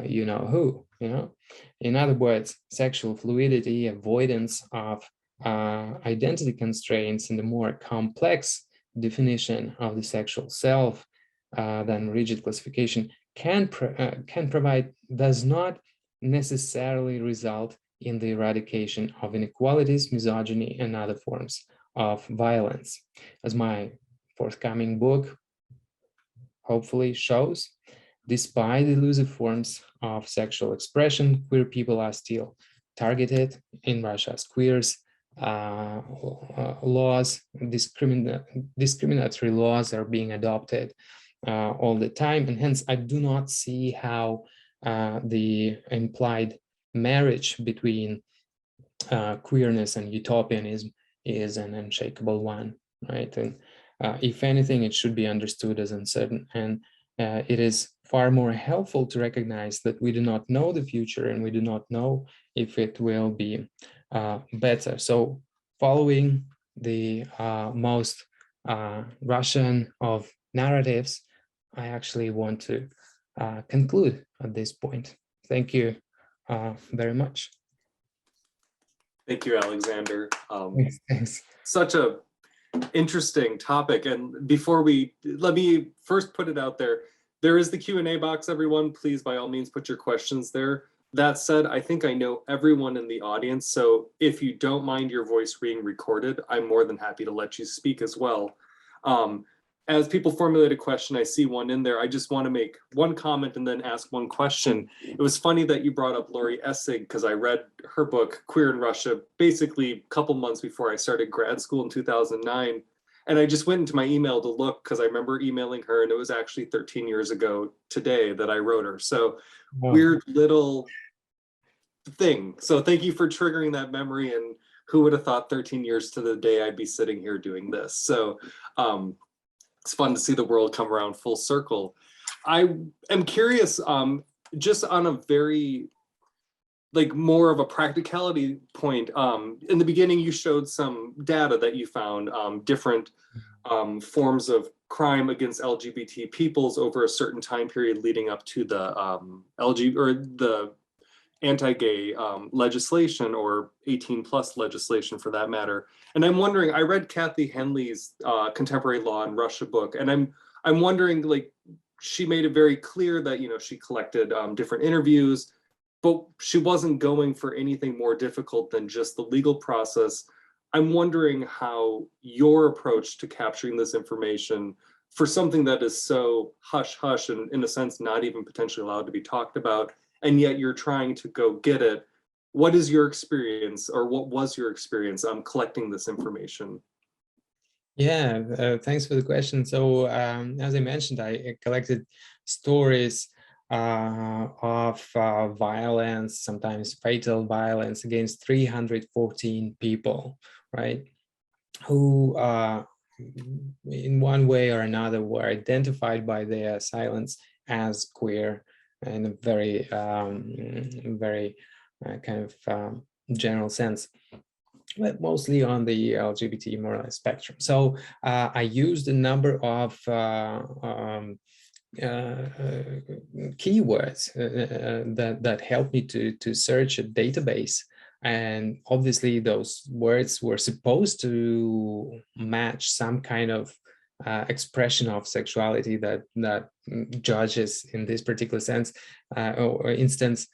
you know who, you know. In other words, sexual fluidity, avoidance of identity constraints, and the more complex definition of the sexual self than rigid classification can provide, does not necessarily result in the eradication of inequalities, misogyny, and other forms of violence. As my forthcoming book hopefully shows, despite elusive forms of sexual expression, queer people are still targeted in Russia as queers. Laws, discriminatory laws are being adopted all the time, and hence I do not see how the implied marriage between queerness and utopianism is an unshakable one, right? And if anything, it should be understood as uncertain. And it is far more helpful to recognize that we do not know the future and we do not know if it will be better. So following the most Russian of narratives, I actually want to conclude at this point. Thank you very much. Thank you, Alexander. Thanks. Such a interesting topic. And before let me first put it out there. There is the Q&A box, everyone. Please, by all means, put your questions there. That said, I think I know everyone in the audience. So if you don't mind your voice being recorded, I'm more than happy to let you speak as well. As people formulate a question, I see one in there. I just want to make one comment and then ask one question. It was funny that you brought up Lori Essig because I read her book, Queer in Russia, basically a couple months before I started grad school in 2009. And I just went into my email to look because I remember emailing her, and it was actually 13 years ago today that I wrote her. So weird little thing. So thank you for triggering that memory. And who would have thought 13 years to the day I'd be sitting here doing this? So it's fun to see the world come around full circle. I am curious, just on a very, like more of a practicality point. In the beginning, you showed some data that you found, different forms of crime against LGBT peoples over a certain time period leading up to the the anti-gay legislation, or 18+ legislation for that matter. And I'm wondering, I read Kathy Henley's Contemporary Law in Russia book, and I'm wondering, like, she made it very clear that, you know, she collected different interviews, but she wasn't going for anything more difficult than just the legal process. I'm wondering how your approach to capturing this information for something that is so hush-hush and in a sense not even potentially allowed to be talked about, and yet you're trying to go get it. What is your experience, or what was your experience collecting this information? Yeah, thanks for the question. So as I mentioned, I collected stories of violence, sometimes fatal violence, against 314 people, right? Who in one way or another were identified by their silence as queer in a very, very kind of general sense, but mostly on the LGBT more or less spectrum. So I used a number of keywords that helped me to search a database. And obviously those words were supposed to match some kind of expression of sexuality that judges in this particular sense or instance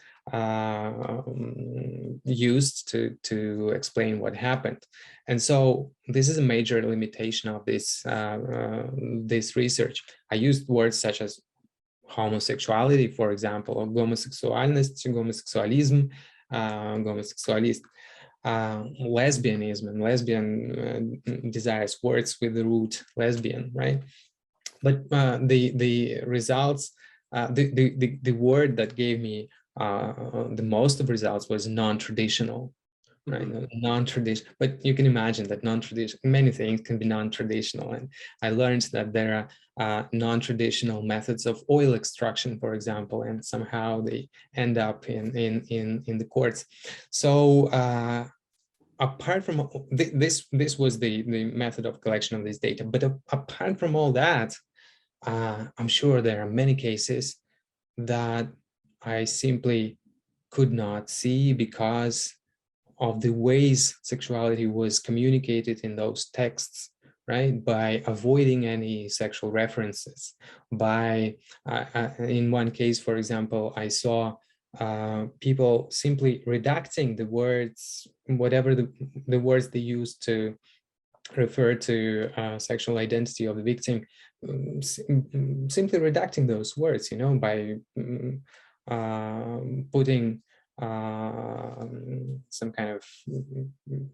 used to explain what happened. And so this is a major limitation of this this research. I used words such as homosexuality, for example, or homosexualness, homosexualism, homosexualist, lesbianism, and lesbian desires, words with the root lesbian, right? But the results, the word that gave me the most of results was non-traditional, right? Non-traditional, but you can imagine that non-traditional, many things can be non-traditional. And I learned that there are non-traditional methods of oil extraction, for example, and somehow they end up in the courts. So apart from this was the method of collection of this data, but apart from all that, I'm sure there are many cases that I simply could not see because of the ways sexuality was communicated in those texts, right? By avoiding any sexual references, by, in one case, for example, I saw people simply redacting the words, whatever the words they used to refer to sexual identity of the victim, simply redacting those words, you know, by putting some kind of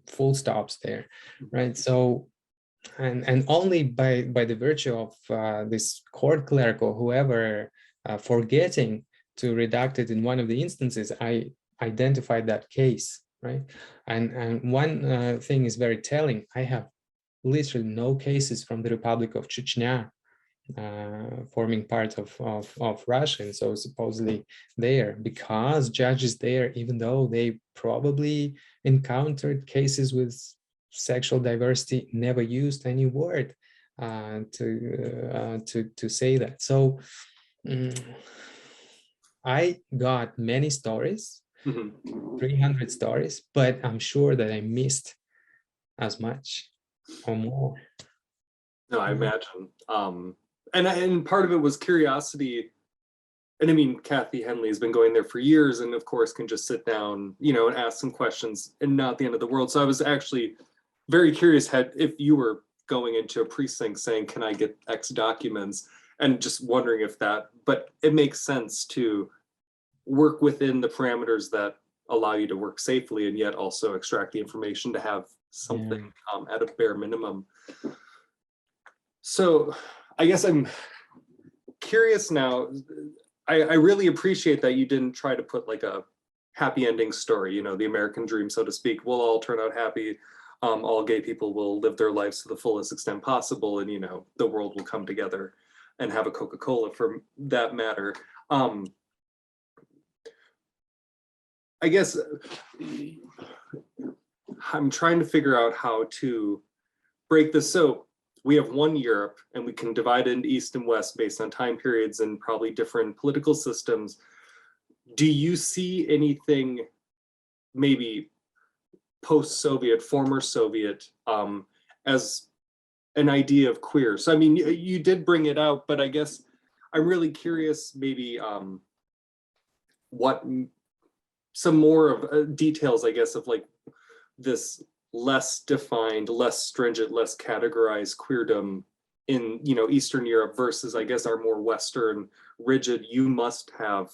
full stops there, right? So, and only by the virtue of this court clerk or whoever forgetting to redact it in one of the instances, I identified that case, right? And one thing is very telling. I have literally no cases from the Republic of Chechnya forming part of Russia, and so supposedly there, because judges there, even though they probably encountered cases with sexual diversity, never used any word to say that. So I got many stories, 300 stories, but I'm sure that I missed as much or more. No, I imagine. And part of it was curiosity. And I mean, Kathy Henley has been going there for years, and of course can just sit down, you know, and ask some questions, and not the end of the world. So I was actually very curious if you were going into a precinct saying, can I get X documents? And just wondering if that, but it makes sense to work within the parameters that allow you to work safely and yet also extract the information to have something at a bare minimum. So I guess I'm curious now. I really appreciate that you didn't try to put like a happy ending story, you know, the American dream, so to speak. We'll all turn out happy. All gay people will live their lives to the fullest extent possible, and, you know, the world will come together and have a Coca-Cola for that matter. I guess I'm trying to figure out how to break this. So we have one Europe, and we can divide it into East and West based on time periods and probably different political systems. Do you see anything maybe post-Soviet, former Soviet, as an idea of queer? So I mean, you did bring it out, but I guess I'm really curious maybe what some more of details, I guess, of like this less defined, less stringent, less categorized queerdom in, you know, Eastern Europe versus, I guess, our more Western, rigid, you must have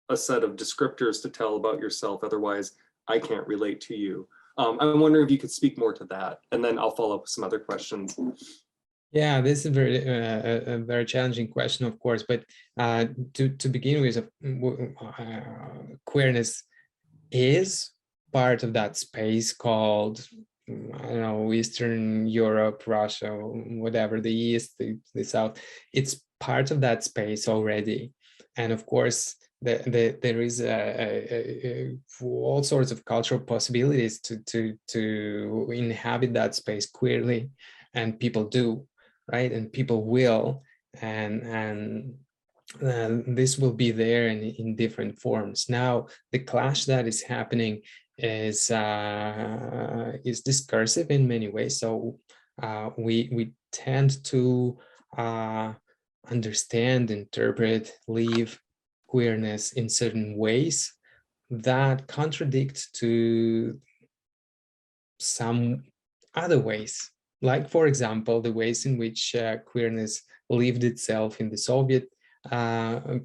a set of descriptors to tell about yourself, otherwise I can't relate to you. I'm wondering if you could speak more to that, and then I'll follow up with some other questions. Yeah, this is a very challenging question, of course, but to begin with, queerness is part of that space called, I don't know, Eastern Europe, Russia, whatever, the East, the South. It's part of that space already. And of course, there is all sorts of cultural possibilities to inhabit that space queerly, and people do, right? And people will, and this will be there in different forms. Now, the clash that is happening is discursive in many ways. So we tend to understand, interpret, live queerness in certain ways that contradict to some other ways. Like, for example, the ways in which queerness lived itself in the Soviet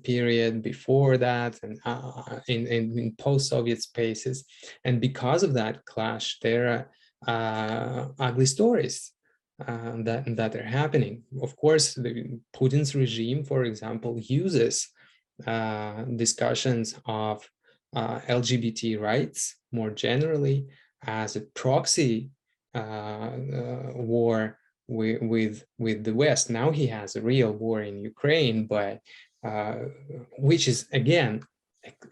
period, before that, and in post-Soviet spaces. And because of that clash, there are ugly stories that are happening. Of course, Putin's regime, for example, uses discussions of LGBT rights more generally as a proxy war with the West. Now he has a real war in Ukraine, but which is again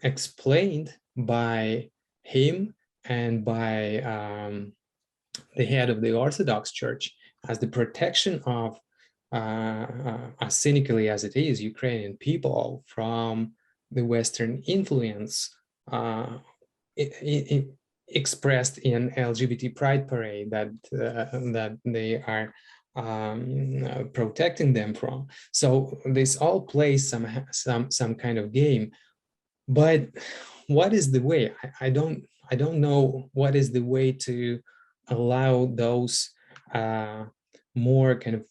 explained by him and by the head of the Orthodox Church as the protection of, as cynically as it is, Ukrainian people from the Western influence, expressed in LGBT pride parade that they are protecting them from. So this all plays some kind of game. But what is the way? I don't know what is the way to allow those more kind of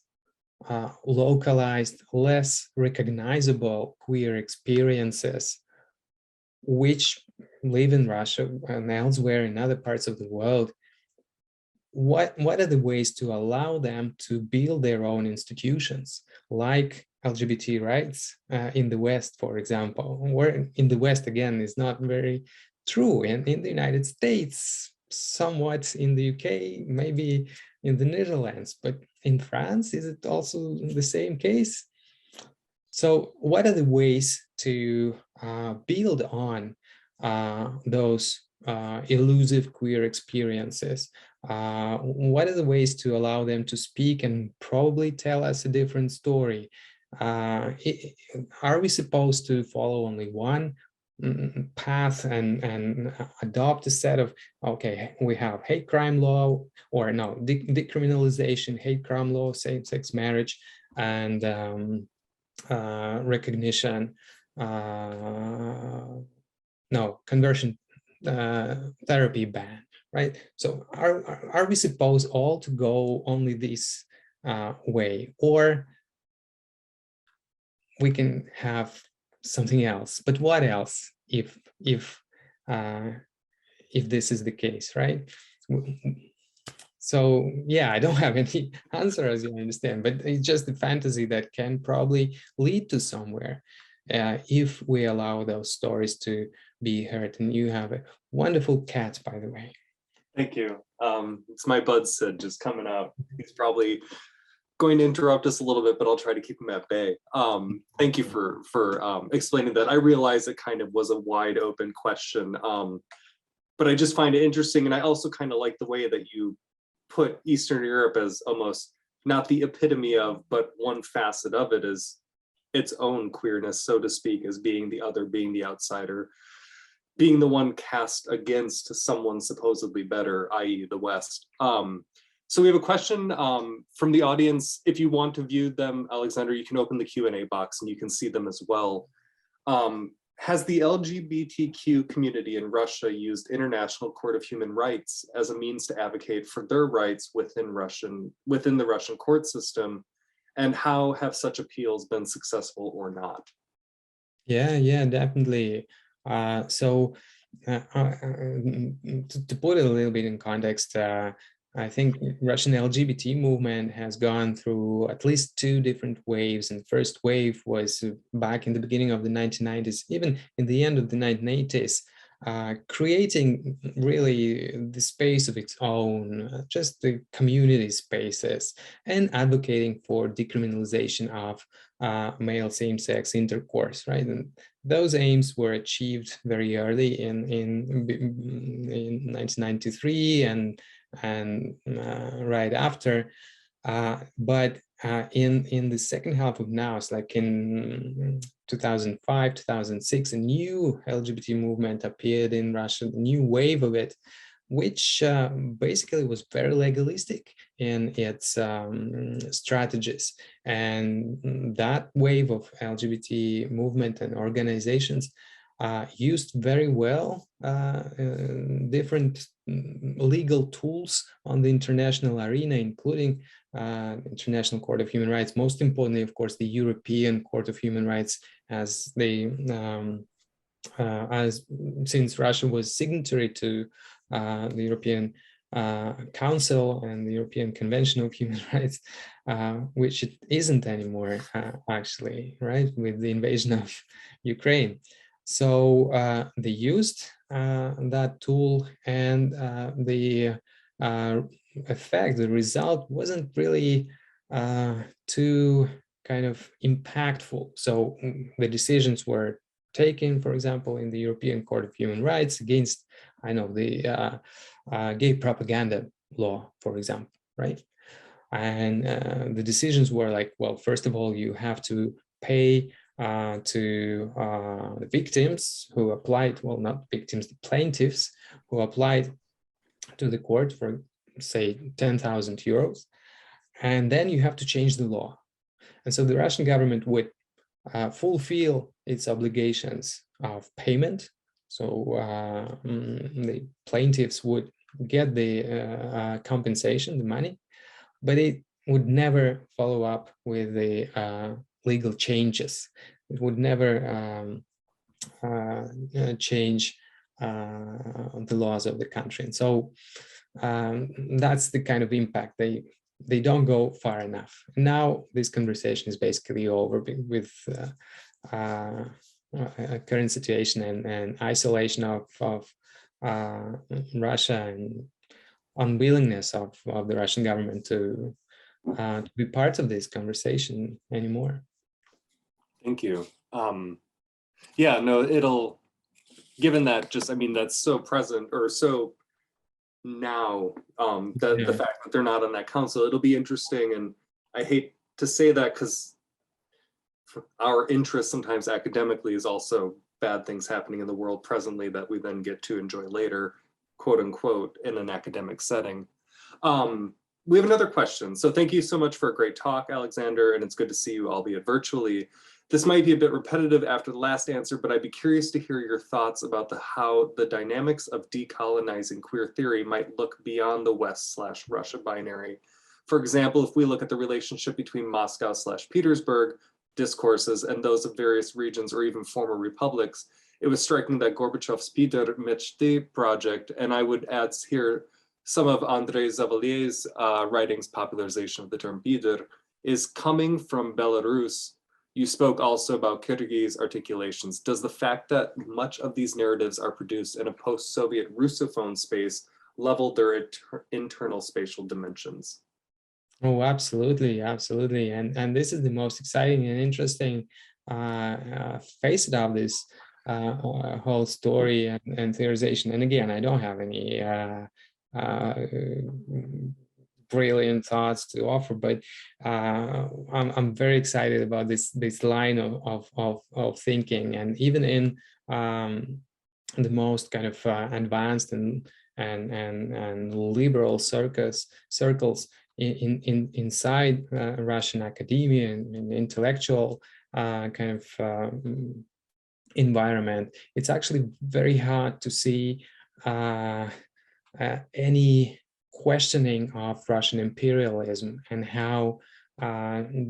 localized, less recognizable queer experiences, which live in Russia and elsewhere in other parts of the world. What are the ways to allow them to build their own institutions, like LGBT rights in the West, for example, where in the West, again, is not very true. And in the United States, somewhat in the UK, maybe in the Netherlands, but in France, is it also the same case? So what are the ways to build on those elusive queer experiences? What are the ways to allow them to speak and probably tell us a different story? Are we supposed to follow only one path and adopt a set of, okay, we have hate crime law, or no, decriminalization, hate crime law, same-sex marriage, and recognition, no, conversion therapy ban, right? So are we supposed all to go only this way, or we can have something else? But what else if this is the case, right? So yeah, I don't have any answer, as you understand, but it's just a fantasy that can probably lead to somewhere if we allow those stories to be heard. And you have a wonderful cat, by the way. Thank you. It's my bud Sid just coming out. He's probably going to interrupt us a little bit, but I'll try to keep him at bay. Thank you for explaining that. I realize it kind of was a wide open question, but I just find it interesting. And I also kind of like the way that you put Eastern Europe as almost not the epitome of, but one facet of it is its own queerness, so to speak, as being the other, being the outsider, being the one cast against someone supposedly better, i.e. the West. So we have a question from the audience. If you want to view them, Alexander, you can open the Q&A box and you can see them as well. Has the LGBTQ community in Russia used International Court of Human Rights as a means to advocate for their rights within the Russian court system? And how have such appeals been successful or not? Yeah, definitely. To put it a little bit in context, I think Russian LGBT movement has gone through at least two different waves. And the first wave was back in the beginning of the 1990s, even in the end of the 1980s, creating really the space of its own, just the community spaces, and advocating for decriminalization of male same-sex intercourse, right? And those aims were achieved very early in 1993 and right after, but in the second half of now, it's like in 2005, 2006, a new LGBT movement appeared in Russia, a new wave of it, which basically was very legalistic in its strategies. And that wave of LGBT movement and organizations used very well different legal tools on the international arena, including International Court of Human Rights. Most importantly, of course, the European Court of Human Rights, as they since Russia was signatory to the European Council and the European Convention of Human Rights, which it isn't anymore, actually, right, with the invasion of Ukraine. So they used that tool, and the effect, the result wasn't really too kind of impactful. So the decisions were taken, for example, in the European Court of Human Rights against, I know, the gay propaganda law, for example, right? And the decisions were like, well, first of all, you have to pay to the victims who applied, well, not victims, the plaintiffs who applied to the court for, say, 10,000 euros. And then you have to change the law. And so the Russian government would fulfill its obligations of payment. So the plaintiffs would get the compensation, the money, but it would never follow up with the legal changes. It would never change the laws of the country. And so that's the kind of impact. They don't go far enough. Now this conversation is basically over with current situation and isolation of Russia and unwillingness of the Russian government to be part of this conversation anymore. Thank you. Yeah, no, given that I mean, that's so present or so now, the fact that they're not on that council, it'll be interesting. And I hate to say that because our interest sometimes academically is also bad things happening in the world presently that we then get to enjoy later, quote unquote, in an academic setting. We have another question. So thank you so much for a great talk, Alexander, and it's good to see you, albeit virtually. This might be a bit repetitive after the last answer, but I'd be curious to hear your thoughts about how the dynamics of decolonizing queer theory might look beyond the West/Russia binary. For example, if we look at the relationship between Moscow/Petersburg discourses and those of various regions or even former republics, it was striking that Gorbachev's Pider Mechty project, and I would add here some of Andrei Zavalier's writings, popularization of the term Pider, is coming from Belarus. You spoke also about Kyrgyz articulations. Does the fact that much of these narratives are produced in a post-Soviet Russophone space level their internal spatial dimensions? Oh, absolutely, absolutely. And this is the most exciting and interesting facet of this whole story and theorization. And again, I don't have any brilliant thoughts to offer, but I'm very excited about this line of thinking. And even in the most kind of advanced and liberal circles inside Russian academia and intellectual kind of environment, it's actually very hard to see any questioning of Russian imperialism and how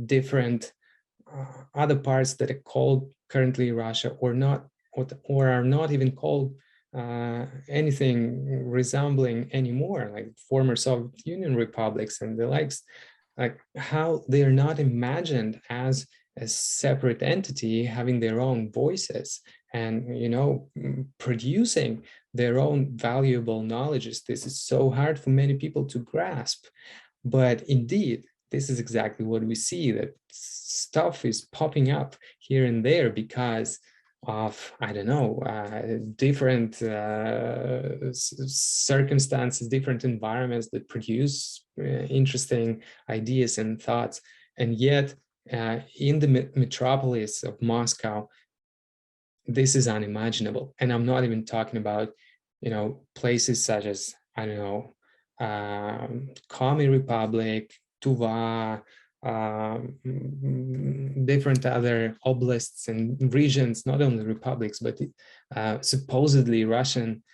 different other parts that are called currently Russia or not, or are not even called anything resembling anymore, like former Soviet Union republics and the likes, like how they are not imagined as a separate entity having their own voices and, you know, producing their own valuable knowledges. This is so hard for many people to grasp, but indeed, this is exactly what we see, that stuff is popping up here and there because of, I don't know, different circumstances, different environments that produce interesting ideas and thoughts. And yet, in the metropolis of Moscow, this is unimaginable. And I'm not even talking about, you know, places such as, I don't know, Komi Republic, Tuva, different other oblasts and regions, not only republics, but supposedly Russian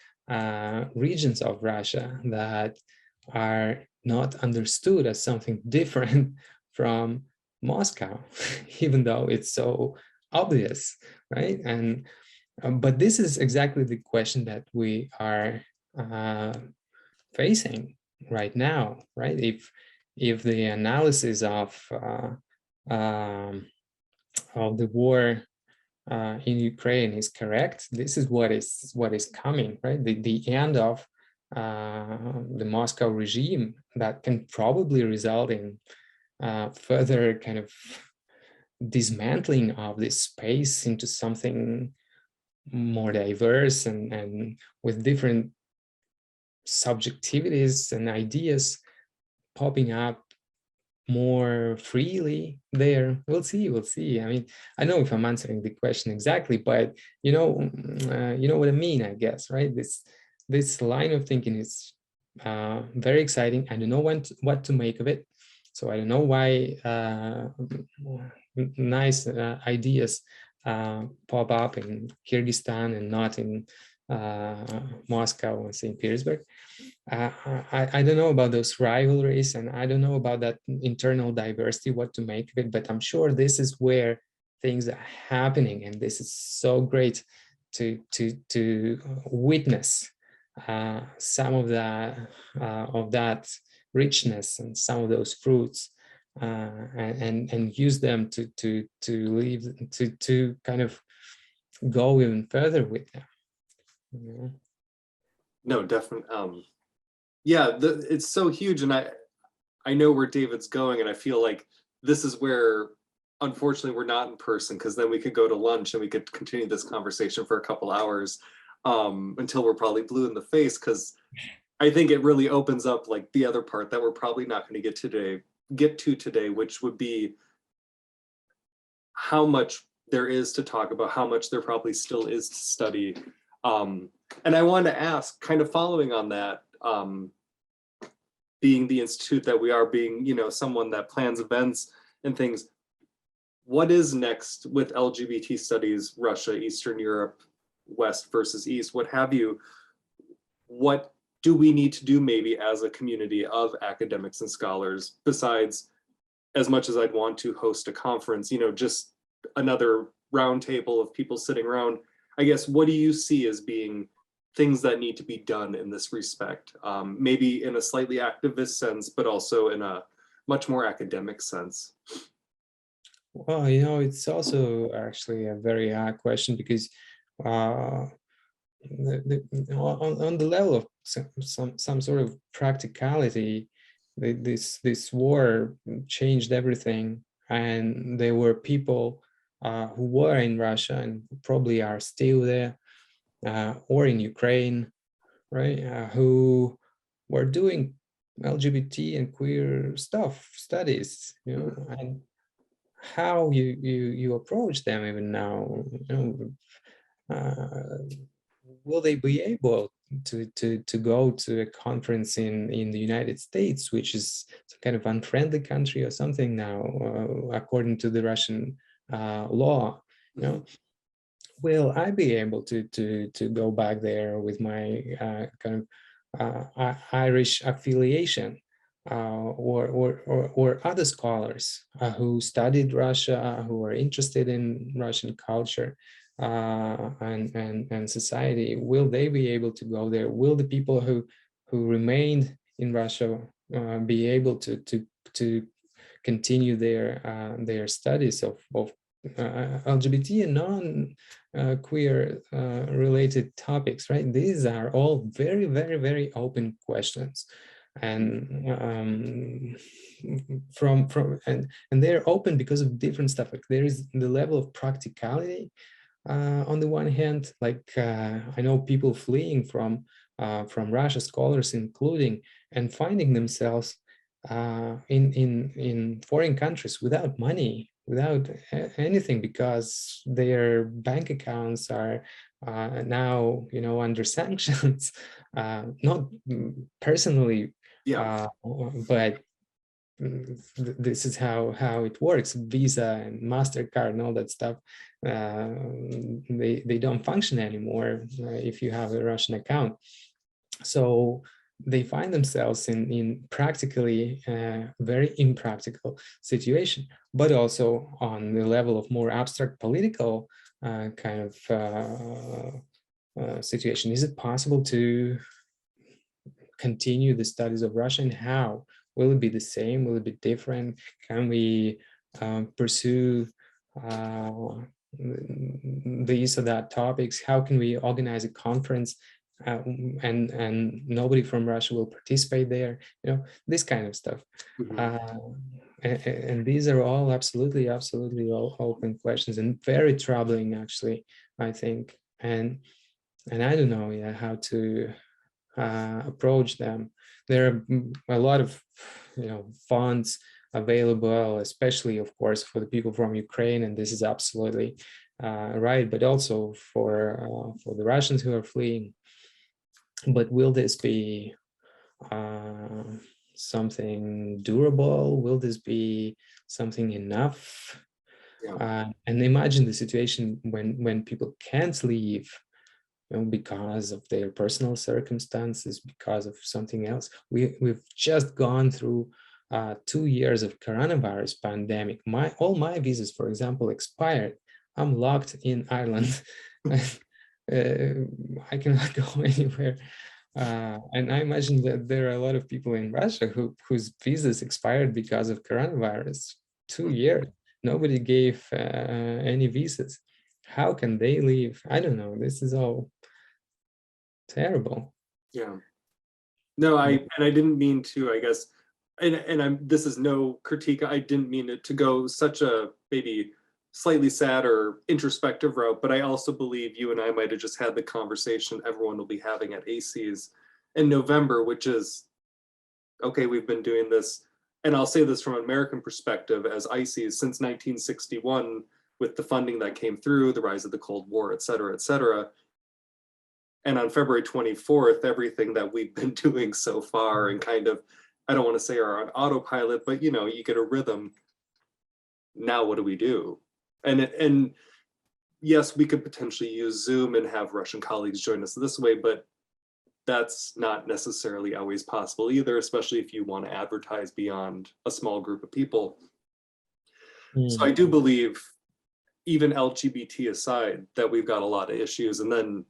regions of Russia that are not understood as something different from Moscow, even though it's so obvious, right? And but this is exactly the question that we are facing right now, right? If the analysis of the war in Ukraine is correct, this is what is coming, right? The end of the Moscow regime that can probably result in further kind of dismantling of this space into something more diverse and with different subjectivities and ideas popping up more freely there. We'll see. I mean, I don't know if I'm answering the question exactly, but you know what I mean, I guess, right? This line of thinking is very exciting. I don't know what to make of it. So I don't know why nice ideas pop up in Kyrgyzstan and not in Moscow and St. Petersburg. I don't know about those rivalries, and I don't know about that internal diversity, what to make of it, but I'm sure this is where things are happening, and this is so great to witness some of that richness and some of those fruits, and use them to kind of go even further with them. You know? No, definitely. Yeah, it's so huge, and I know where David's going, and I feel like this is where, unfortunately, we're not in person, because then we could go to lunch and we could continue this conversation for a couple hours until we're probably blue in the face, because I think it really opens up like the other part that we're probably not going to get to today, which would be how much there is to talk about, how much there probably still is to study. And I wanted to ask, kind of following on that, being the institute that we are, being, you know, someone that plans events and things, what is next with LGBT studies, Russia, Eastern Europe, West versus East, what have you? What do we need to do maybe as a community of academics and scholars, besides, as much as I'd want to host a conference, you know, just another roundtable of people sitting around? I guess, what do you see as being things that need to be done in this respect? Maybe in a slightly activist sense, but also in a much more academic sense. Well, you know, it's also actually a very hard question, because on the level of some sort of practicality, this war changed everything, and there were people who were in Russia and probably are still there, or in Ukraine, right? Who were doing LGBT and queer studies, you know, and how you approach them even now, you know, will they be able to go to a conference in the United States, which is some kind of unfriendly country or something now, according to the Russian law, you know? Will I be able to go back there with my kind of Irish affiliation, or other scholars who studied Russia, who are interested in Russian culture and society? Will they be able to go there? Will the people who remained in Russia be able to continue their studies of LGBT and non-queer related topics, right? These are all very, very, very open questions, and and they're open because of different stuff. Like, there is the level of practicality on the one hand. Like, I know people fleeing from Russia, scholars including, and finding themselves in foreign countries without money, without anything, because their bank accounts are now, you know, under sanctions. Not personally, but this is how it works. Visa and MasterCard and all that stuff, they don't function anymore if you have a Russian account. So they find themselves in practically very impractical situation, but also on the level of more abstract political kind of situation. Is it possible to continue the studies of Russia, and how? Will it be the same? Will it be different? Can we pursue these or that topics? How can we organize a conference and nobody from Russia will participate there? You know, this kind of stuff. And these are all absolutely all open questions, and very troubling, actually, I think. And I don't know, yeah, how to approach them. There are a lot of, you know, funds available, especially, of course, for the people from Ukraine, and this is absolutely right, but also for the Russians who are fleeing. But will this be something durable? Will this be something enough? And imagine the situation when people can't leave, you know, because of their personal circumstances, because of something else. We've just gone through 2 years of coronavirus pandemic. All my visas, for example, expired. I'm locked in Ireland. I cannot go anywhere. And I imagine that there are a lot of people in Russia whose visas expired because of coronavirus. 2 years, nobody gave any visas. How can they leave? I don't know. This is all terrible. Yeah. No, I didn't mean to, I guess, and this is no critique. I didn't mean it to go such a maybe slightly sad or introspective route, but I also believe you and I might have just had the conversation everyone will be having at ISEEES in November, which is, okay, we've been doing this, and I'll say this from an American perspective as ISEEES since 1961, with the funding that came through, the rise of the Cold War, et cetera, et cetera. And on February 24th, everything that we've been doing so far and kind of, I don't want to say are on autopilot, but you know, you get a rhythm. Now what do we do? And yes, we could potentially use Zoom and have Russian colleagues join us this way, but that's not necessarily always possible either, especially if you want to advertise beyond a small group of people. So I do believe, even LGBT aside, that we've got a lot of issues, and then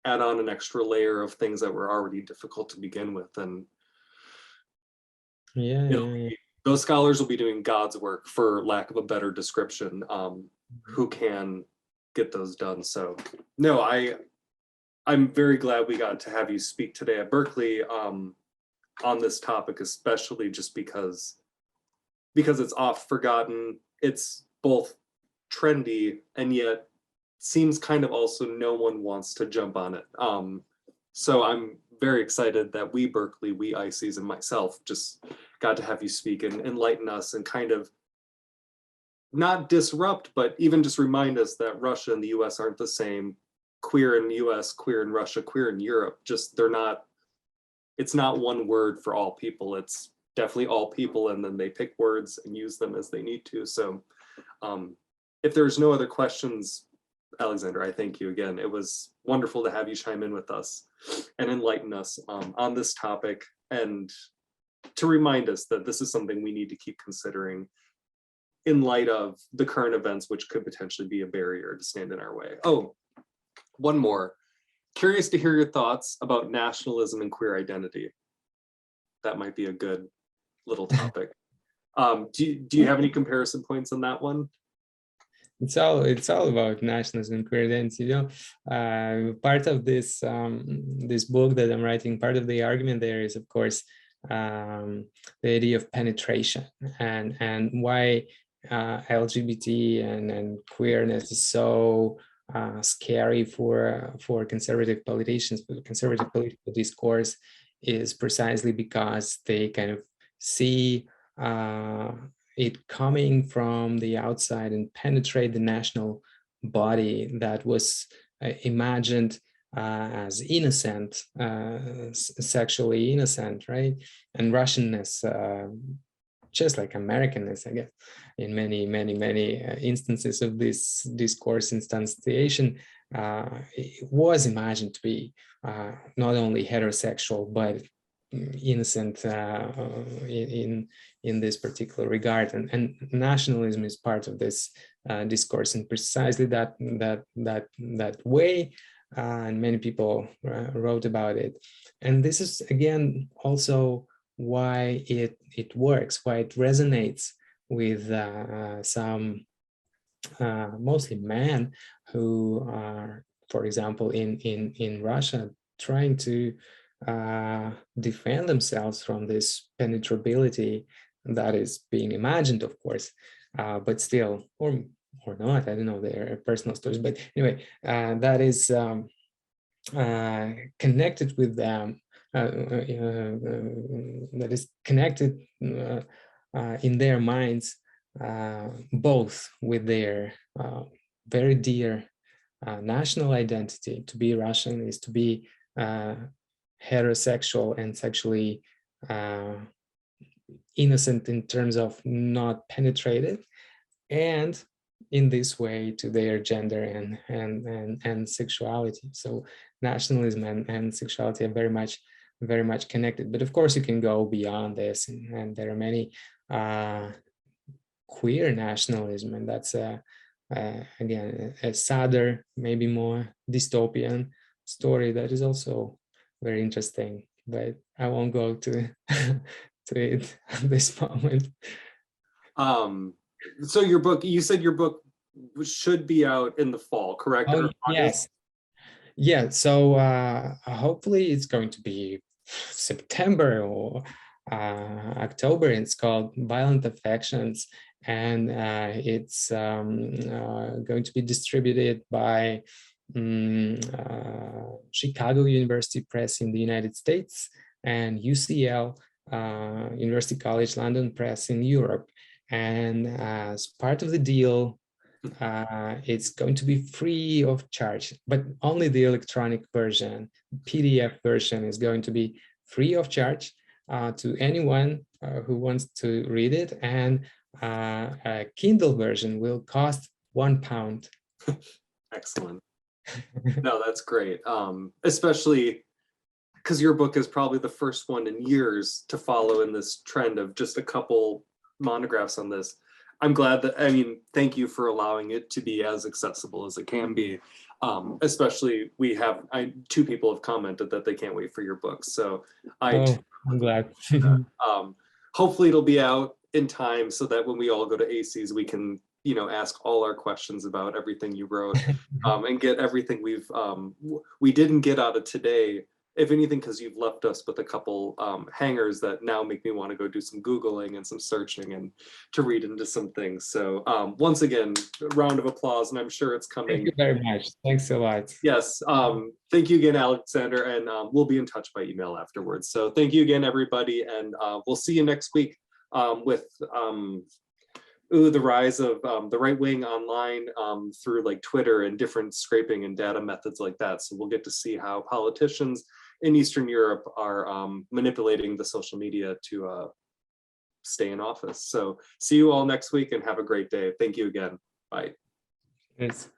add on an extra layer of things that were already difficult to begin with. And those scholars will be doing God's work, for lack of a better description, who can get those done. So no, I'm very glad we got to have you speak today at Berkeley on this topic, especially just because it's oft forgotten. It's both trendy and yet seems kind of also no one wants to jump on it. So I'm very excited that we Berkeley, we ISEEES, and myself just got to have you speak and enlighten us and kind of not disrupt, but even just remind us that Russia and the US aren't the same. Queer in the US, queer in Russia, queer in Europe, just it's not one word for all people. It's definitely all people, and then they pick words and use them as they need to. So if there's no other questions, Alexander, I thank you again. It was wonderful to have you chime in with us and enlighten us on this topic, and to remind us that this is something we need to keep considering in light of the current events, which could potentially be a barrier to stand in our way. Oh, one more. Curious to hear your thoughts about nationalism and queer identity. That might be a good little topic. Do you have any comparison points on that one? It's all about nationalism and queer identity. You know, part of this this book that I'm writing, part of the argument there is, of course, the idea of penetration and why LGBT and queerness is so scary for conservative politicians. But conservative political discourse is precisely because they kind of see it coming from the outside and penetrate the national body that was imagined as innocent, sexually innocent, right? And Russianness, just like Americanness, I guess, in many instances of this discourse instantiation, it was imagined to be not only heterosexual, but innocent in this particular regard, and nationalism is part of this discourse in precisely that way, and many people wrote about it. And this is again also why it works, why it resonates with some mostly men who are, for example, in Russia, trying to defend themselves from this penetrability that is being imagined, of course, but still, or not, I don't know their personal stories, but anyway, that is connected with them, that is connected in their minds, both with their very dear national identity. To be Russian is to be heterosexual and sexually innocent in terms of not penetrated, and in this way to their gender and sexuality. So nationalism and sexuality are very much connected. But of course you can go beyond this, and there are many queer nationalism, and that's again a sadder, maybe more dystopian story that is also very interesting, but I won't go to to it at this moment. So you said your book should be out in the fall, correct? Oh, yes. Yeah, so hopefully it's going to be September or October. It's called Violent Affections, and it's going to be distributed by Chicago University Press in the United States and UCL, University College London Press in Europe. And as part of the deal, it's going to be free of charge, but only the electronic version. PDF version is going to be free of charge to anyone who wants to read it, and a Kindle version will cost £1. Excellent. No, that's great. Especially because your book is probably the first one in years to follow in this trend of just a couple monographs on this. I'm glad that, I mean, thank you for allowing it to be as accessible as it can be. Especially two people have commented that they can't wait for your book. So I'm glad. Hopefully it'll be out in time so that when we all go to ISEEES, we can, ask all our questions about everything you wrote and get everything we didn't get out of today. If anything, because you've left us with a couple hangers that now make me want to go do some Googling and some searching and to read into some things. So once again, a round of applause, and I'm sure it's coming. Thank you very much. Thanks a lot. Yes. Thank you again, Alexander, and we'll be in touch by email afterwards. So thank you again, everybody, and we'll see you next week with the rise of the right wing online through like Twitter and different scraping and data methods like that. So we'll get to see how politicians in Eastern Europe are manipulating the social media to stay in office. So see you all next week and have a great day. Thank you again. Bye. Yes.